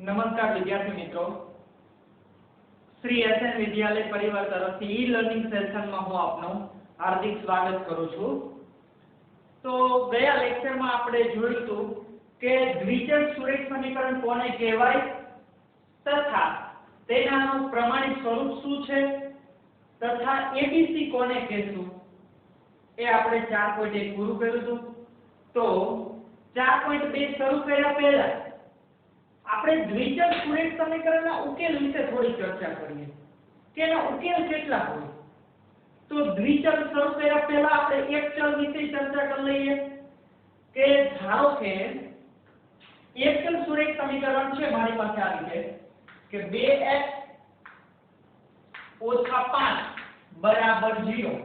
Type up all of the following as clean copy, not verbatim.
નમસ્કાર વિદ્યાર્થી મિત્રો, શ્રી એસએન વિદ્યાલય પરિવાર તરફથી ઈ લર્નિંગ સેશનમાં હું આપનું હાર્દિક સ્વાગત કરું છું। તો ગયા લેક્ચરમાં આપણે જોયું હતું કે દ્વિચલ સુરેખ સમીકરણ કોને કહેવાય તથા તેનાનું પ્રમાણિત સ્વરૂપ શું છે તથા એબીસી કોને કહેશું એ આપણે 4.1 પૂરું કર્યું હતું। તો 4.2 શરૂ કર્યા પહેલા આપણે દ્વિચલ સુરેખ સમીકરણના ઉકેલ વિશે થોડી ચર્ચા કરીએ કે એના ઉકેલ કેટલા હોય। તો દ્વિચલ શરૂ કર્યા પહેલા આપણે એક ચલ વિશે ચર્ચા કરી લઈએ કે ધારો કે એક ચલ સુરેખ સમીકરણ છે મારી પાસે આવી છે કે 2x - 5 બરાબર 0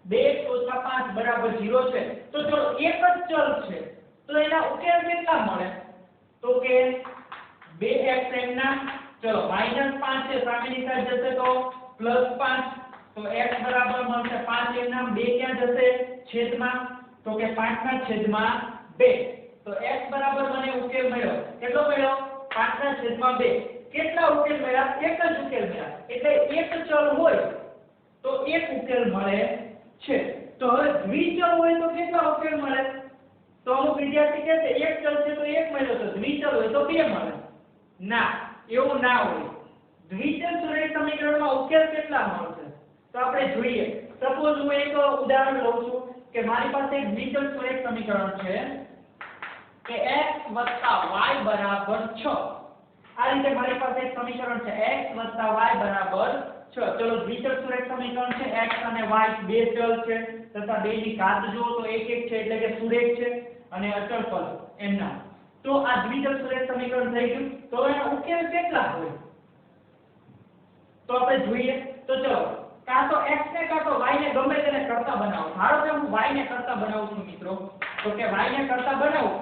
2x - 5 બરાબર 0 છે। તો જો એક જ ચલ છે તો એના ઉકેલ કેટલા મળે તો કે 2x ના ચલો -5 છે સામેની સાઈડ જશે તો +5 તો x બરાબર મળશે 5 ના 2 ક્યાં જશે છેદમાં તો કે 5/2 તો x બરાબર મને ઉકેલ મળ્યો કેટલો મળ્યો 5/2 કેટલા ઉકેલ મળ્યા એક જ ઉકેલ મળ્યા એટલે એક ચલ હોય તો એક ઉકેલ મળે છે। તો હવે દ્વિચલ હોય તો કેટલા ઉકેલ મળે તો અમુક વિદ્યાર્થી કહે છે એક ચલ છે તો એક મળ્યો તો દ્વિચલ હોય તો બે મળે ના એવું ના હોય। દ્વિચલ સુરેખ સમીકરણમાં ઉકેલ કેટલા મળશે તો આપણે જોઈએ। સપોઝ હું એક ઉદાહરણ લઉં છું કે મારી પાસે એક દ્વિચલ સુરેખ સમીકરણ છે કે x y બરાબર 6 આ રીતે મારી પાસે એક સમીકરણ છે x y બરાબર 6 ચલો દ્વિચલ સુરેખ સમીકરણ છે x અને y બે ચલ છે તથા બેની ઘાત જો તો એક એક છે એટલે કે સુરેખ છે અને અચળ પદ એમના તો આ દ્વિચલ સુરેખ સમીકરણ થઈ ગયું। તો એનો ઉકેલ કેટલા હોય તો આપણે જોઈએ। તો ચલો કાં તો x ને કાં તો y ને ગમે તેને કરતા બનાવો। ધારો કે હું y ને કરતા બનાવું છું મિત્રો તો કે y ને કરતા બનાવું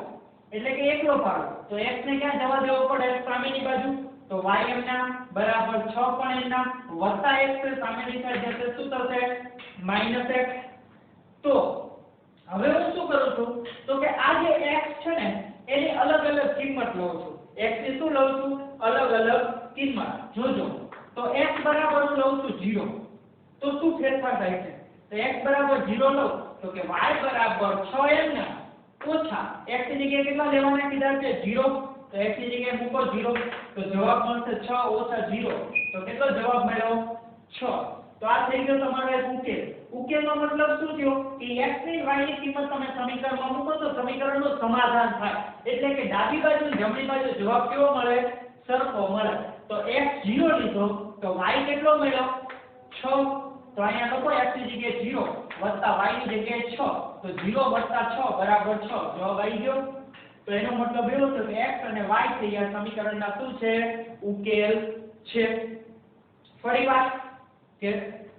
એટલે કે એકલો પાડો તો x ને ક્યાં જવા દેવો પડે સામેની બાજુ તો y m ના બરાબર 6 પણ m ના વત્તા x સામેની સાઈડ જશે શું થશે -x। તો હવે હું શું કરું છું તો કે આ જે x છે ને એની અલગ અલગ કિંમત લઉં છું x ની શું લઉં છું અલગ અલગ કિંમત જોજો તો x બરાબર હું લઉં છું 0 તો શું ફેરફાર થાય છે તો x બરાબર 0 લઉં તો કે y બરાબર 6m ના ઓછા x ની જગ્યાએ કેટલા લેવાના કીધા છે 0 તો x ની જગ્યાએ મૂકો 0 તો જવાબ મળશે 6 - 0 તો કેટલો જવાબ મળ્યો 6। તો આ થઈ ગયો તમારો એક ઉકેલ। ઉકેલનો મતલબ શું થયો કે x ની y ની કિંમત તમે સમીકરણમાં મૂકો તો સમીકરણનું સમાધાન થાય એટલે કે ડાબી બાજુ જમણી બાજુ જવાબ કેવો મળે સરખો મળે। તો x 0 લીધો તો y કેટલો મળ્યો 6 તો અહીંયા લખો x ની જગ્યાએ 0 વત્તા y ની જગ્યાએ 6 તો 0 + 6 બરાબર 6 જવાબ આવી ગયો। તો એનો મતલબ એવો છે કે x અને y છે આ સમીકરણના શું છે ઉકેલ છે। ફરીવાર કે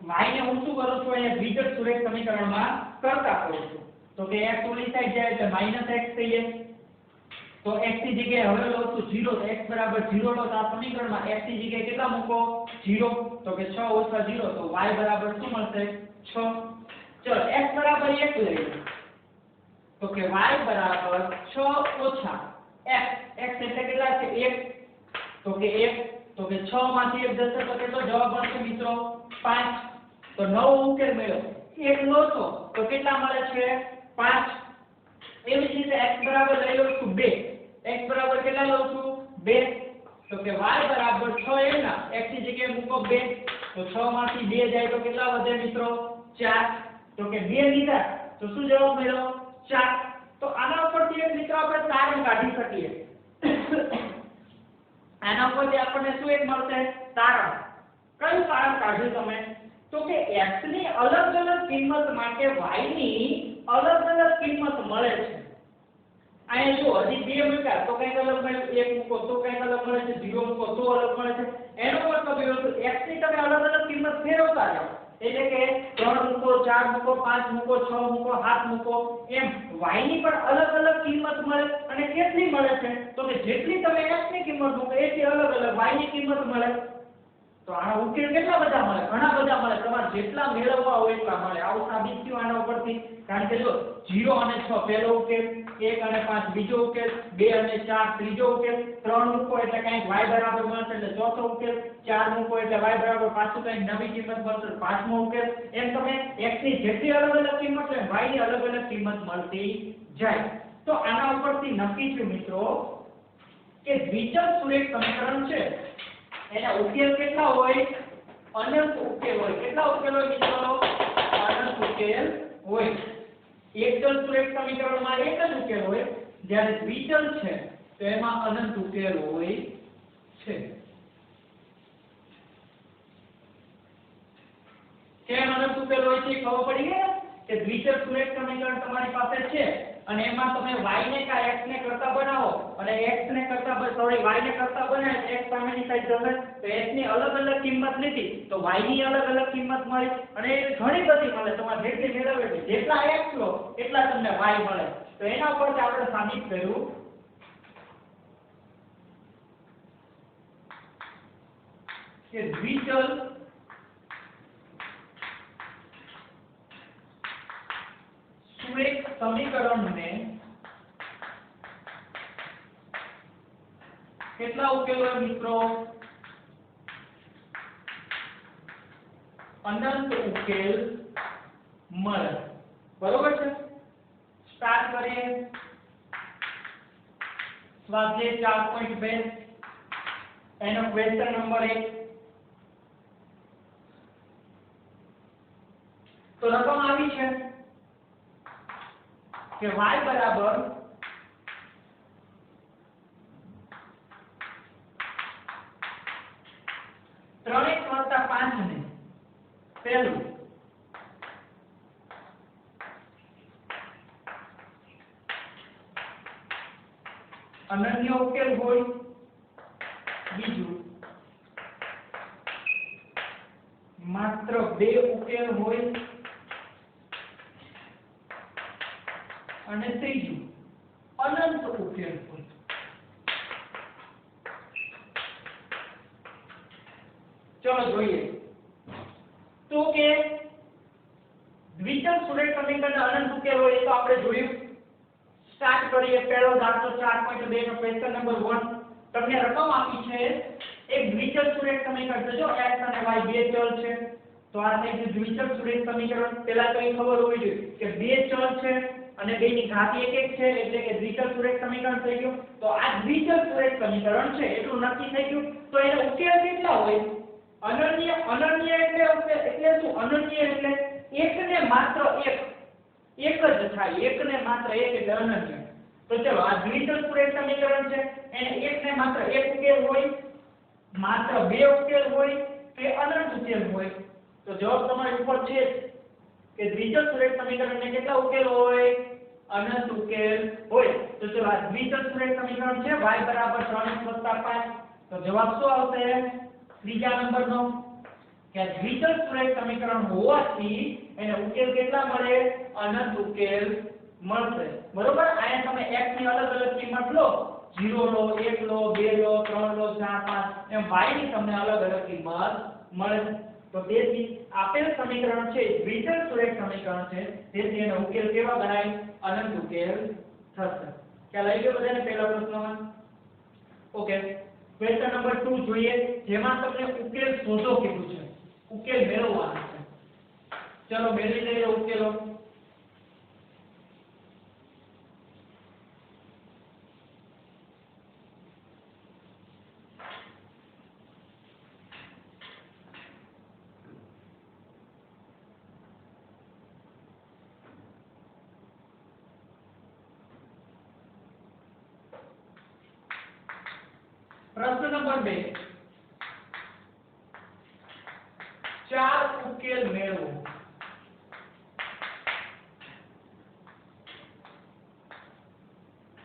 y ને હું શું કરું છું અહીંયા દ્વિચલ સુરેખ સમીકરણમાં કરતા કરું છું તો કે x ઓલી સાઈડ જાય એટલે -x થઈ જાય તો x ની જગ્યાએ હવે લઉં છું 0 તો x બરાબર 0 લો તો આ સમીકરણમાં x ની જગ્યાએ કેટલા મૂકો 0 તો કે 6 - 0 તો y બરાબર શું મળશે 6। ચલો x બરાબર 1 લઈએ તો કે y બરાબર 6 ઓછા x x એટલે કેટલા છે 1 તો કે 1 તો કે 6 માંથી 1 જશે તો કેટલો જવાબ મળશે મિત્રો 5 તો નવો ઉકેલ મળ્યો 1 લો છો તો કેટલા મળે છે 5। એવી જ રીતે x બરાબર લઈ લઉં છું 2 x બરાબર કેટલા લઉં છું 2 તો કે y બરાબર 6 ના x ની જગ્યાએ મૂકો 2 તો 6 માંથી 2 જાય તો કેટલા વધે મિત્રો 4 તો કે 2 લીધા તો શું જવાબ મળ્યો 4। તો આના ઉપરથી એક મિત્રો આપણે તારણ કાઢી શકીએ આના ઉપરથી આપણને શું એક મળશે તારણ કયું તારણ કાઢ્યું તમે તો કે x ની અલગ અલગ કિંમત માટે y ની અલગ અલગ કિંમત મળે છે। અહીંયા જો હજી બે મૂક્યા તો કઈક અલગ મળે એક મૂકો તો કઈક અલગ મળે છે 0 મૂકો તો અલગ મળે છે એનો મતલબ એવો છે x ની તમે અલગ અલગ કિંમત ફેરવતા જાઓ એટલે કે 3 મૂકો 4 મૂકો 5 મૂકો 6 મૂકો 7 મૂકો એમ y ની પણ અલગ અલગ કિંમત મળે અને કેટલી મળે છે તો કે જેટલી તમે x ની કિંમત મૂકો એથી અલગ અલગ y ની કિંમત મળે। તો આનો ઉકેલ કેટલા બધા મળે ઘણા બધા મળે તમારે જેટલા મેળવવા હોય એટલા મળે। આવું સાબિત થયું આના ઉપરથી કારણ કે જો 0 અને 6 પહેલો ઉકેલ 1 અને 5 બીજો ઉકેલ, 2 અને 4 ત્રીજો ઉકેલ, 3 મૂકો એટલે કંઈક y બરાબર મળશે એટલે ચોથો ઉકેલ, 4 મૂકો એટલે y બરાબર પાછું કંઈક નવી કિંમત મળશે પાંચમો ઉકેલ. એમ તમે x ની જેટલી અલગ અલગ કિંમત લે y ની અલગ અલગ કિંમત મળતી જાય. તો આના ઉપરથી નક્કી થયું મિત્રો કે દ્વિચલ સુરેખ સમીકરણ છે એના ઉકેલ કેટલા હોય? અનંત ઉકેલ હોય. કેટલા ઉકેલ હોય મિત્રો? અનંત ઉકેલ હોય. એકચલ સુરેખ સમીકરણમાં એક જ ઉકેલ હોય, જ્યારે દ્વિચલ છે તો એમાં અનંત ઉકેલ હોય છે. કેમ અનંત ઉકેલ હોય છે ખબર પડી ગઈ કે દ્વિચલ સુરેખ સમીકરણ તમારી પાસે છે અને એમાં તમે y ને કા x ને કરતા બનાવો અને x ને કરતા y ને કરતા બનાવે x સામેની સાઈડ જશે તો x ની અલગ અલગ કિંમત લીધી તો y ની અલગ અલગ કિંમત મળી અને ઘણી બધી મળે. તમારે જેટલી મેળવે જેટલા x લો એટલા તમને y મળે. તો એના પરથી આપણે સાબિત કર્યું કે દ્વિચલ સુરેખ સમીકરણને કેટલા ઉકેલ હોય મિત્રો? અનંત ઉકેલ મળે. બરોબર છે? સ્ટાર્ટ કરીએ. સ્વાધ્યાય 4.2 એનો ક્વેશ્ચન નંબર 1. તો રકમ આવી છે કે y બરાબર 3x + 5 ને પહેલું અનન્ય ઉકેલ હોય, બીજું માત્ર 2 ઉકેલ હોય અને ત્રીજું અનંત ઉકેલ હોય. ચલો જોઈએ તો કે દ્વિચલ સુરેખ સમીકરણ અનંત ઉકેલ હોય એ તો આપણે જોયું. સ્ટાર્ટ કરીએ. પહેલો દાખલો 4.2 નો ક્વેશ્ચન નંબર 1. તમને રકમ આપી છે એક દ્વિચલ સુરેખ સમીકરણ છે. જો x અને y બે ચલ છે તો આ થઈ ગયું દ્વિચલ સુરેખ સમીકરણ. પહેલા તો એ ખબર હોવી જોઈએ કે બે ચલ છે અને બેની ઘાત એક એક છે એટલે કે દ્વિચલ સુરેખ સમીકરણ થઈ ગયું. તો આ દ્વિચલ સુરેખ સમીકરણ છે એટલું નક્કી થઈ ગયું. તો એનો ઉકેલ કેટલા હોય? અનન્ય. અનન્ય એટલે શું? અનન્ય એટલે એક ને માત્ર એક જ થાય. એક ને માત્ર એક એટલે અનન્ય. તો ચલો આ દ્વિચલ સુરેખ સમીકરણ છે એને એક ને માત્ર એક ઉકેલ હોય, માત્ર બે ઉકેલ હોય કે અનંત ઉકેલ હોય. તો જવાબ તમારી ઉપર છે કે દ્વિચલ સુરેખ સમીકરણને કેટલા ઉકેલ હોય? અનંત ઉકેલ હોય. તો ચલો આ દ્વિચલ સુરેખ સમીકરણ છે y બરાબર 3x + 5. તો જવાબ શું આવશે? ત્રીજા નંબરનો કે દ્વિચલ સુરેખ સમીકરણ હોવાથી એને ઉકેલ કેટલા મળે? અનંત ઉકેલ મળશે. બરોબર? આયા તમે x ની અલગ અલગ કિંમત લો, 0 લો, 1 લો, 2 લો, 3 લો, 4 5 એમ y ની તમને અલગ અલગ કિંમત મળે. તો તેથી આપેલ સમીકરણ છે દ્વિચલ સુરેખ સમીકરણ છે. તેથી એનો ઉકેલ કેવા ગણાય? અનંત ઉકેલ થશે. ખ્યાલ આવી ગયો બધાને પહેલા પ્રશ્નમાં? ઓકે. ક્વેશ્ચન નંબર 2 જોઈએ જેમાં તમને ઉકેલ શોધો કીધું છે. ઉકેલ મેળવવાનો છે. ચલો મેળવી લઈએ ઉકેલો. પ્રશ્ન નંબર 2. 4 ઉકેલ મેળવો.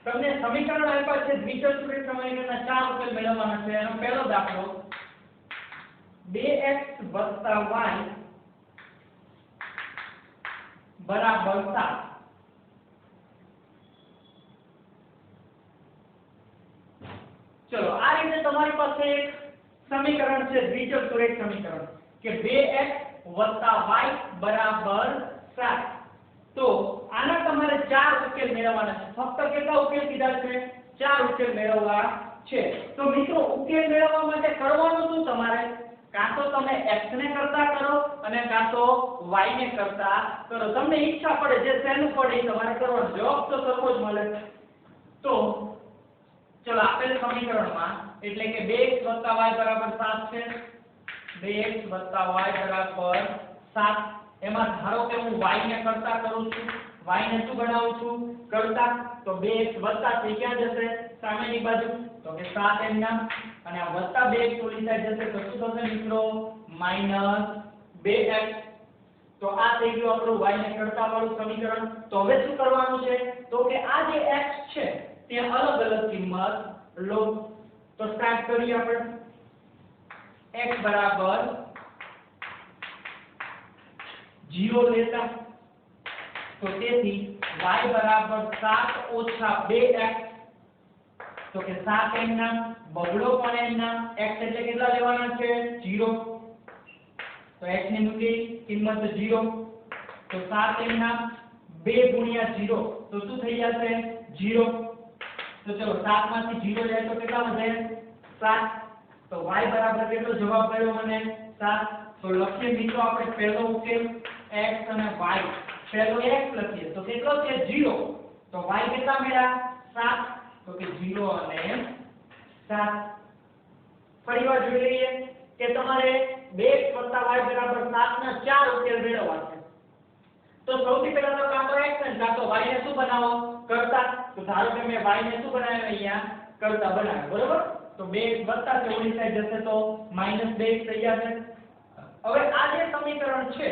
તમને સમીકરણ આપ્યા છે દ્વિચલ સુરેખ સમીકરણના 4 ઉકેલ મેળવવાના છે. એનો પહેલો દાખલો 2x + y બરાબર 7. ચલો આ રીતે તમારી પાસે એક સમીકરણ છે દ્વિચલ સુરેખ સમીકરણ કે 2x + y બરાબર 7. તો આના તમારે 4 ઉકેલ મેળવવાના છે. ફક્ત કેટલા ઉકેલ કીધા છે? 4 ઉકેલ મેળવવા છે. તો મિત્રો ઉકેલ મેળવવા માટે કરવાનું શું તમારે? કાં તો તમે x ને કરતા કરો અને કાં તો y ને કરતા કરો. તમને ઈચ્છા પડે જે સહેલું પડે એ તમારે કરવાનું. જવાબ તો સરખો જ મળે. તો ચલો આપેલ સમીકરણમાં એટલે કે 2x y બરાબર 7 છે. 2x y બરાબર 7. એમાં ધારો કે હું y ને કરતા કરું છું. y ને શું બનાવું છું? કરતા. તો 2x વત્તા તે ક્યાં જશે? સામેની બાજુ. તો કે 7 એમ નામ અને આ વત્તા 2x ઓલી સાઈડ જશે તો શું થશે મિત્રો? -2x. તો આ થઈ ગયું આપણું y ને કરતા વાળું સમીકરણ. તો હવે શું કરવાનું છે? તો કે આ જે x છે તે અલગ અલગ કિંમત લો. તો સ્ટાર્ટ કરીએ આપણે. x બરાબર 0 લેતા. તો તેથી y બરાબર 7 ઓછા 2x. તો કે 7 એમ નામ બગડો પણ એમ નામ. x એટલે કેટલા લેવાના છે? 0. તો x ની મૂકી કિંમત 0. તો 7 એમ નામ 2 ગુણ્યા 0 તો શું થઈ જશે? 0. તો ચલો 7 માંથી 0 જાય તો કેટલા વધે? 7. તો y બરાબર કેટલો જવાબ મળ્યો મને? 7. તો લખીએ મિત્રો આપણે પહેલો ઉકેલ x અને y. પહેલો x લખીએ તો કેટલો છે? 0. તો y કેટલા મળ્યા? 7. તો કે 0 અને 7. ફરીવાર જોઈ લઈએ કે તમારે 2x y બરાબર 7 ના 4 ઉકેલ મેળવવા છે. તો સૌથી પહેલા તો કાં તો x ને કાં તો y ને શું બનાવો? કરતા. તો ધારો કે મેં y ને શું બનાવ્યું? અહીંયા કરતા બનાવ્યું. બરોબર? તો 2x વત્તા કે ઓલી સાઈડ જશે તો -2x થઈ જશે. હવે આ જે સમીકરણ છે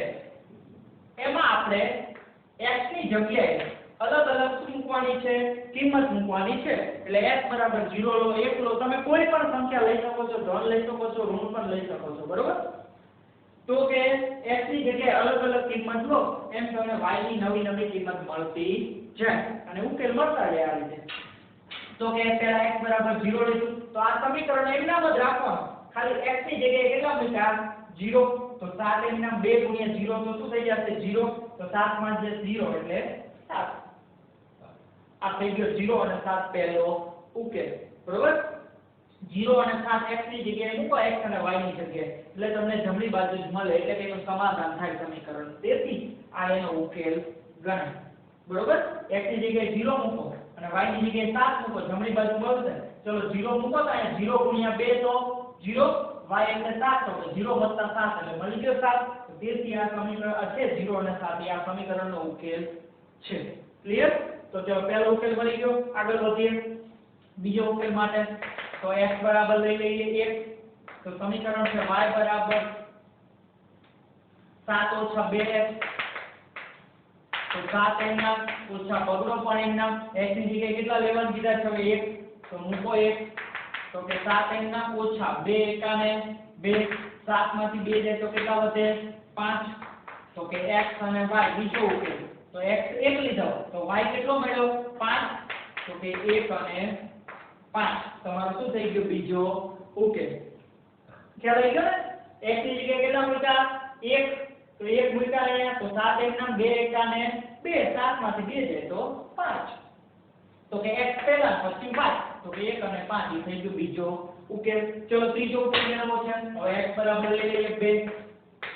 એમાં આપણે x ની જગ્યાએ અલગ અલગ શું મૂકવાની છે? કિંમત મૂકવાની છે. એટલે x બરાબર 0 લો, 1 લો. તમે કોઈ પણ સંખ્યા લઈ શકો છો, ધન લઈ શકો છો, ઋણ પણ લઈ શકો છો. બરોબર? તો કે x ની જગ્યાએ અલગ અલગ કિંમત લો એમ તમને y ની નવી નવી કિંમત મળતી જાય અને ઉકેલ મળતા જાય આ રીતે. તો કે પહેલા x બરાબર 0 લીધું. તો આ સમીકરણ એમ નામ જ રાખવાનું. ખાલી x ની જગ્યાએ કેટલા મૂક્યા? 0. તો 7 એમ નામ 2 ગુણ્યા 0 તો શું થઈ જશે? 0. તો 7 માં જે 0 એટલે 7. આ થઈ ગયો 0 અને 7 પહેલો ઉકેલ. બરોબર? 0 અને 7 x ની જગ્યાએ મૂકો, x અને y ની જગ્યાએ. એટલે તમને જમણી બાજુ જ મળે એટલે કે એનું સમાધાન થાય સમીકરણ. તેથી આ એનો ઉકેલ ગણાય. બરોબર? x ની જગ્યાએ 0 મૂકો અને y ની જગ્યાએ 7 મૂકો, જમણી બાજુ મળશે. ચલો 0 મૂકો તો અહીંયા 0 ગુણ્યા 2 તો 0, y એટલે 7 તો 0 વત્તા 7 એટલે મળી ગયો 7. તો તેથી આ સમીકરણ છે 0 અને 7 એ આ સમીકરણનો ઉકેલ છે. ક્લિયર? તો ચલો પહેલો ઉકેલ મળી ગયો. આગળ વધીએ બીજો ઉકેલ માટે. તો x બરાબર લઈ લઈએ 1. તો સમીકરણ છે y બરાબર 7 ઓછા 2x. તો 7 એમ નામ ઓછા બગડો પણ એમ નામ. x ની જગ્યાએ કેટલા લેવાનું કીધા છે? 1. તો મૂકો 1. તો કે 7 એમ નામ ઓછા 2 એકાને 2. 7 માંથી 2 જાય તો કેટલા વધે? 5. તો કે x અને y બીજો ઉકેલ. તો x 1 લીધો તો y કેટલો મળ્યો? 5. તો કે 1 અને 5 તમારો શું થઈ ગયો? બીજો ઉકેલ. ખ્યાલ આવી ગયો ને? x ની જગ્યાએ કેટલા મૂક્યા? 1. તો 1 મૂક્યા અહીંયા. તો 7 એમ નામ 2 એકાને 2. 7 માંથી 2 જાય તો 5. તો કે x પહેલા પછી y. તો કે 1 અને 5 એ થઈ ગયો બીજો ઉકેલ. ચલો ત્રીજો ઉકેલ મેળવવો છે. હવે x બરાબર લઈ લઈએ 2.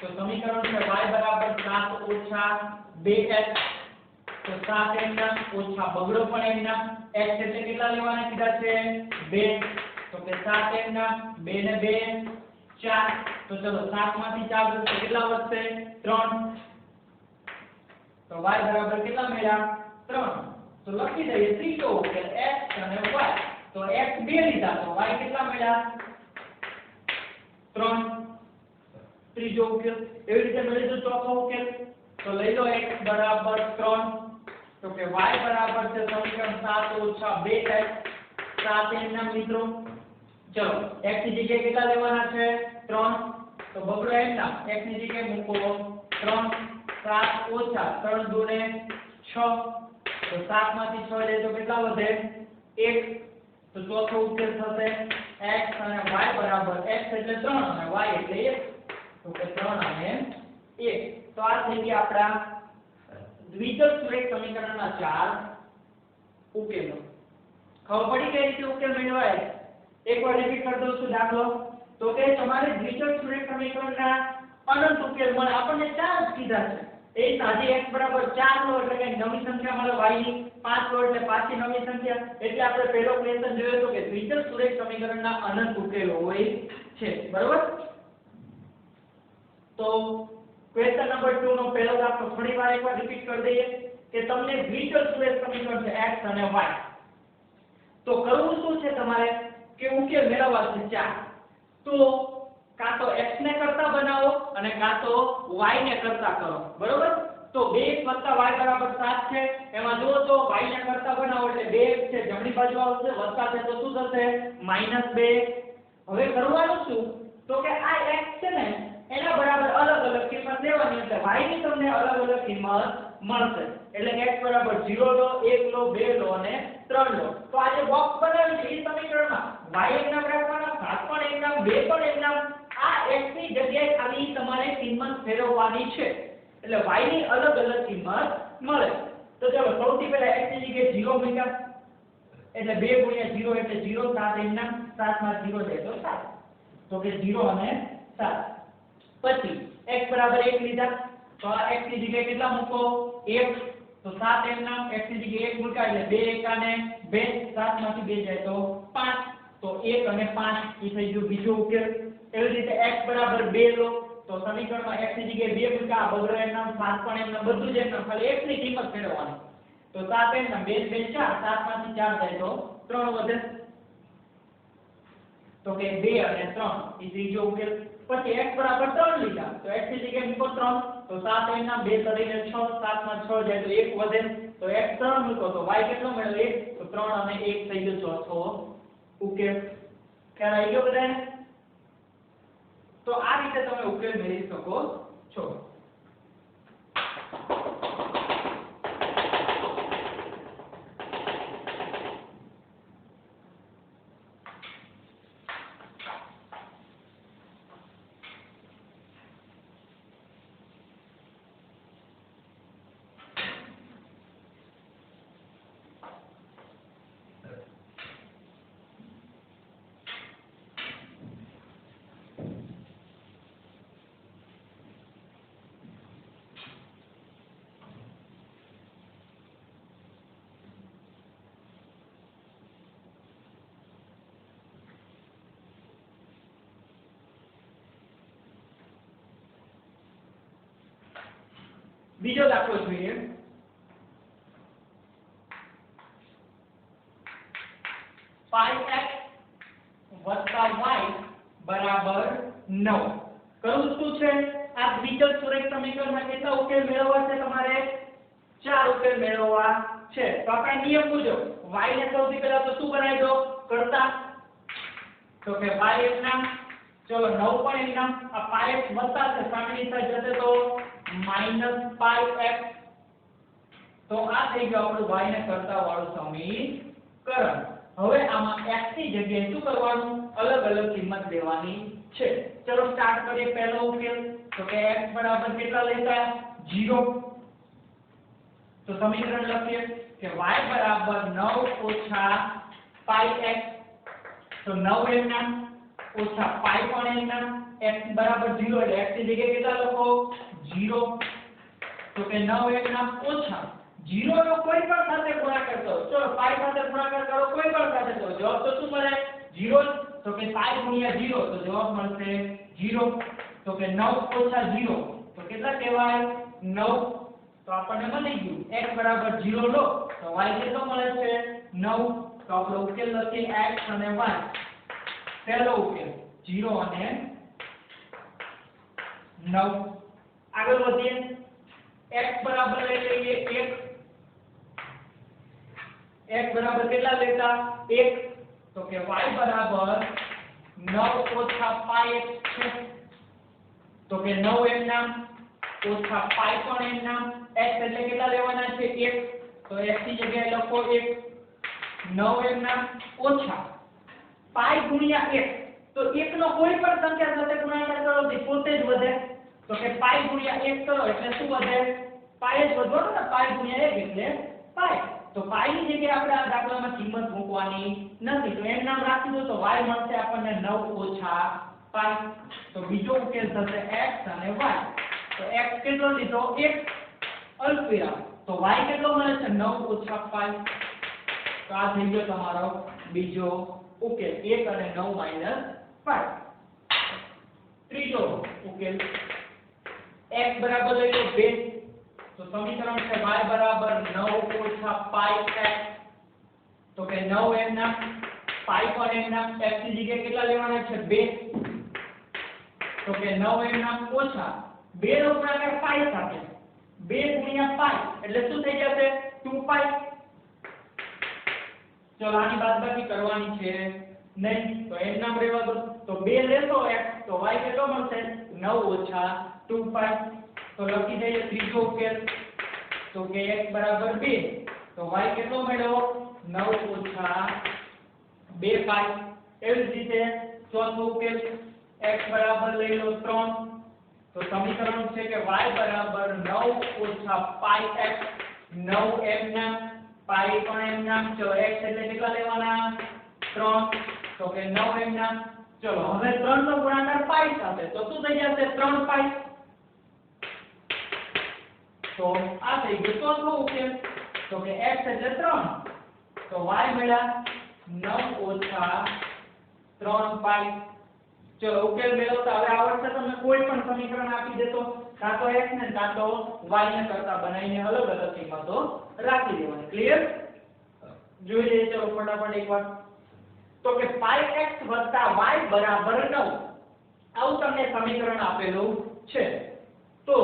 તો સમીકરણ છે y બરાબર 7 ઓછા 2x. તો 7 એમ નામ ઓછા બગડો પણ એમ નામ. x એટલે કેટલા લેવાના કીધા છે? 2. તો કે 7 એમ નામ 2 ને 2 4. તો ચલો 7 માંથી 4 જશે કેટલા વધશે? 3. તો y બરાબર કેટલા મળ્યા? 3. તો લખી દઈએ ત્રીજો ઉકેલ x અને y. તો x 2 લીધા તો y કેટલા મળ્યા? 3. ત્રીજો ઉકેલ. એવી રીતે મળી જશે ચોથો ઉકેલ. તો લઈ લો x બરાબર 3. તો કે y બરાબર છે સમીકરણ 7 ઓછા 2x. 7 એમ નામ મિત્રો. ચલો x ની જગ્યાએ કેટલા લેવાના છે? 3. તો બગડો એમ નામ x ની જગ્યાએ મૂકો 3. 7 ઓછા 3 દુને 6. તો 7 માંથી 6 જાય તો કેટલા વધે? 1. તો ચોથો ઉકેલ થશે x અને y બરાબર x એટલે 3 અને y એટલે 1. તો કે 3 અને 1. તો આ થઈ ગયા આપણા દ્વિચલ સુરેખ સમીકરણના 4 ઉકેલો. ખબર પડી કઈ રીતે ઉકેલ મેળવાય? એકવાર રિપીટ કરી દઉં છું દાખલો. તો કે તમારે દ્વિચલ સુરેખ સમીકરણના અનંત ઉકેલ મળે. આપણને 4 કીધા છે. એ સાદી x બરાબર 4 લો એટલે કે નવી સંખ્યા મળે y ની, 5 લો એટલે પાછી નવી સંખ્યા. એટલે આપણે પહેલો ક્વેશ્ચન જોયો તો કે દ્વિચલ સુરેખ સમીકરણના અનંત ઉકેલ હોય છે. બરોબર? તો ક્વેશ્ચન નંબર 2 નો પહેલો દાખલો ફરીવાર એકવાર રિપીટ કરી દઈએ કે તમને દ્વિચલ સુરેખ સમીકરણ છે x અને y. તો કરવું શું છે તમારે કે ઉકેલ મેળવવા છે 4. તો કાં તો x ને કરતા બનાવો અને કાં તો y ને કરતા કરો. બરોબર? તો 2x y બરાબર 7 છે. એમાં જો તો y ને કરતા બનાવો એટલે 2x છે જમણી બાજુ આવશે, વત્તા છે તો શું થશે -2. હવે કરવાનું શું? તો કે આ x છે ને એના બરાબર અલગ અલગ કિંમત લેવાની એટલે y ની તમને અલગ અલગ કિંમત મળશે. એટલે x બરાબર 0 લો, 1 લો, 2 લો અને 3 લો. તો આ જે બોક્સ બનાવ્યું છે એ સમીકરણમાં y એક નામ રાખવાના, 7 પણ એક નામ, 2 પણ એક નામ. આ x ની જગ્યાએ ખાલી તમારે કિંમત ફેરવવાની છે. એટલે y ની અલગ અલગ કિંમત મળે. તો ચાલો સૌથી પહેલા x ની જગ્યાએ 0 મૂક્યા. એટલે 2 * 0 એટલે 0, 7 એક નામ, 7 માં 0 જાય તો 7. તો કે 0 અને 7. પછી x બરાબર 1 લીધા. તો આ x ની જગ્યાએ કેટલા મૂકો? 1. તો 7 એમ નામ, x ની જગ્યાએ 1 મૂકાય એટલે 2 એકાને 2, 7 માંથી 2 જાય તો 5. તો 1 અને 5 ઈ થઈ ગયો બીજો ઉકેલ. એવી રીતે x બરાબર 2 લો. તો સમીકરણમાં x ની જગ્યાએ 2 મૂકા, બગડો એમ નામ, 7 પણ એમ નામ, બધું જ એમ નામ, ખાલી x ની કિંમત ફેરવવાની. તો 7 એમ નામ, 2 2 4, 7 માંથી 4 જાય તો 3 વધે. તો કે 2 અને 3 ઈ ત્રીજો ઉકેલ. પછી x બરાબર 3 લીધા. તો x ની જગ્યાએ મૂકો 3. તો 7 એમ નામ, 2 કરીને 6, 7 માં 6 જાય તો 1 વધે. તો x 3 મૂકો તો y કેટલો મળ્યો? 1. તો 3 અને 1 થઈ ગયો ચોથો ઉકેલ. ખ્યાલ આવી ગયો બધાને? તો આ રીતે તમે ઉકેલ મેળવી શકો છો. બીજો દાખલો જોઈએ. 5x y બરાબર 9. કરવું શું છે? આ દ્વિચલ સુરેખ સમીકરણમાં કેટલા ઉકેલ મેળવવા છે તમારે? 4 ઉકેલ મેળવવા છે. તો આપણે નિયમ મુજબ y ને સૌથી પહેલા તો શું બનાવી દો? કરતા. તો કે y એક નામ, ચલો 9 પણ એક નામ, આ 5x વત્તા છે સામેની સાઈડ જશે તો -5x. તો આ થઈ ગયું આપણું y ને કરતા વાળું સમીકરણ. હવે આમાં x ની જગ્યાએ શું કરવાનું? અલગ અલગ કિંમત લેવાની છે. ચલો સ્ટાર્ટ કરીએ પહેલો ઉકેલ. તો કે x બરાબર કેટલા લેતા? 0. તો સમીકરણ લખીએ કે y બરાબર 9 - 5x. તો 9 એમ નામ ઓછા 5 પણ એમ નામ, x બરાબર 0 એટલે x ની જગ્યાએ કેટલા લખો? 0. તો કે 9 એક નામ ઓછા 0 નો કોઈ પણ સાથે ગુણાકાર કરો. ચલો 5 સાથે ગુણાકાર કરો, કોઈ પણ સાથે કરો. જવાબ તો શું મળે? 0. તો કે 5 * 0 તો જવાબ મળશે 0. તો કે 9 - 0 તો કેટલા કહેવાય? 9. તો આપણને મળી ગયું x બરાબર 0 લો તો y કેટલો મળે છે? 9. તો આપણો ઉકેલ લખીએ x અને y. પહેલો ઉકેલ 0 અને 9. આગળ વધીએ. x બરાબર લઈ લઈએ 1. x બરાબર કેટલા લેતા? 1. તો કે y બરાબર 9 - 5x છે. તો કે 9 એમ નામ ઓછા 5 પણ એમ નામ, x એટલે કેટલા લેવાના છે? 1. તો x ની જગ્યાએ લખો 1. 9 એમ નામ ઓછા 5 * 1. તો 1 નો કોઈ પણ સંખ્યા સાથે ગુણાકાર કરો તો પોતે જ વધે. તો કે 5 * 1 કરો એટલે શું વધે? પાઈ જ વધવાનો ને, પાઈ ગુણ્યા 1 એટલે પાઈ. તો પાઈ ની જગ્યાએ આપણે આ દાખલામાં કિંમત મૂકવાની નથી, તો એમ નામ રાખી દો તો y મળશે આપણને 9 ઓછા પાઈ. તો બીજો ઉકેલ થશે x અને y. તો x કેટલો લીધો 1 અલ્પવિરામ, તો y કેટલો મળે છે 9 ઓછા પાઈ. તો આ થઈ ગયો તમારો બીજો ઉકેલ 1 અને 9 માઈનસ પાઈ. ત્રીજો ઉકેલ x બરાબર લઈ લો 2, તો સમીકરણ છે y બરાબર 9 ઓછા પાઈ x. તો કે 9 એમ ના પાઈ પણ એમ ના x ની જગ્યાએ કેટલા લેવાના છે 2. તો કે 9 એમ ના ઓછા 2 નો ગુણાકાર પાઈ સાથે, 2 ગુણ્યા પાઈ એટલે શું થઈ જશે 2 પાઈ. ચલો આની બાદબાકી કરવાની છે નહીં, તો એમ નામ રહેવા દો. તો 2 લેશો x તો y કેટલો મળશે 9 ઓછા 2 પાઈ. તો લખી દઈએ ત્રીજો ઉકેલ. તો કે x બરાબર 2, તો y કેટલો મળ્યો 9 ઓછા 2 પાઈ. એવી જ રીતે ચોથો ઉકેલ x બરાબર લઈ લો 3, તો સમીકરણ છે કે y બરાબર 9 ઓછા પાઈ x. 9 એમ ના પાઈ પણ એમ ના, ચલો x એટલે કેટલા લેવાના 3, તો કે 9 એમ ના. ચલો હવે 3 નો ગુણાકાર પાઈ સાથે, તો શું થઈ જશે 3 પાઈ. તો આ થઈ ગયો ચોથો ઉકેલ. તો કે x એટલે 3, તો y મળ્યા 9 ઓછા 3 પાઈ. ચલો ઉકેલ મેળવતા હવે આવડશે તમને કોઈ પણ સમીકરણ આપી દેતો, કાં તો x ને કાં તો y ને કરતા બનાવીને અલગ અલગ કિંમતો રાખી દેવાની. ક્લિયર? જોઈ લઈએ ચલો ફટાફટ એકવાર. તો કે પાઈ x વત્તા y બરાબર 9, આવું તમને સમીકરણ આપેલું છે. તો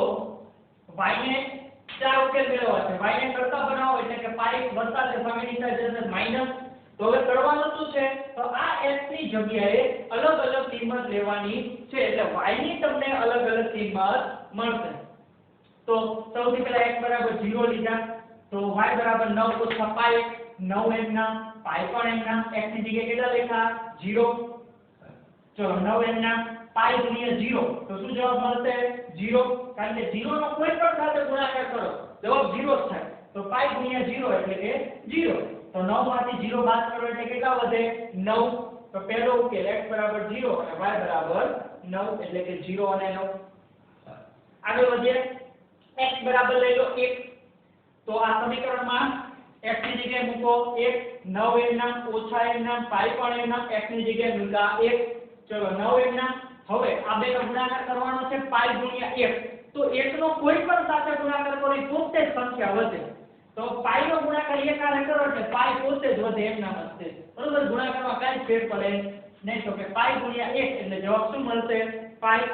y ને ચાર ઉકેલ મેળવવા છે, y ને કરતા બનાવો એટલે કે પાઈ વત્તા છે સામેની સાઈડ જશે માઈનસ. તો હવે કરવાનું શું છે, તો આ x ની જગ્યાએ અલગ અલગ કિંમત લેવાની છે, એટલે y ની તમને અલગ અલગ કિંમત મળશે. તો સૌથી પહેલા x બરાબર 0 લીધા, તો y બરાબર 9 ઓછા પાઈ. 9 એમ ના પાઈ પણ એમ ના, x ની જગ્યાએ કેટલા લખ્યા 0. ચલો 9 એમ ના પાઈ ગુણ્યા 0, તો શું જવાબ મળશે 0, કારણ કે 0 નો કોઈ પણ સાથે ગુણાકાર કરો જવાબ 0 જ થાય. તો પાઈ ગુણ્યા 0 એટલે કે 0. તો 9 માંથી 0 બાદ કરો એટલે કેટલા વધે 9. તો પહેલો ઉકેલ x બરાબર 0 અને y બરાબર 9 એટલે કે 0 અને 9. આગળ વધીએ. x બરાબર લઈ લો 1, તો આ સમીકરણમાં x ની જગ્યાએ મૂકો 1. 9 એમ ના ઓછા એમ ના પાઈ પણ એમ ના, x ની જગ્યાએ મૂકા 1. ચલો 9 એમ ના. હવે આ બેનો ગુણાકાર કરવાનો છે પાઈ ગુણ્યા 1. તો 1 નો કોઈ પણ સાથે ગુણાકાર કરો એ પોતે જ સંખ્યા વધે. તો પાઈ નો ગુણાકાર 1 સાથે કરો એટલે પાઈ પોતે જ વધે એમ નામ જ છે. બરોબર? ગુણાકારમાં કાંઈ ફેર પડે નહીં. તો કે પાઈ ગુણ્યા 1 એટલે જવાબ શું મળશે પાઈ.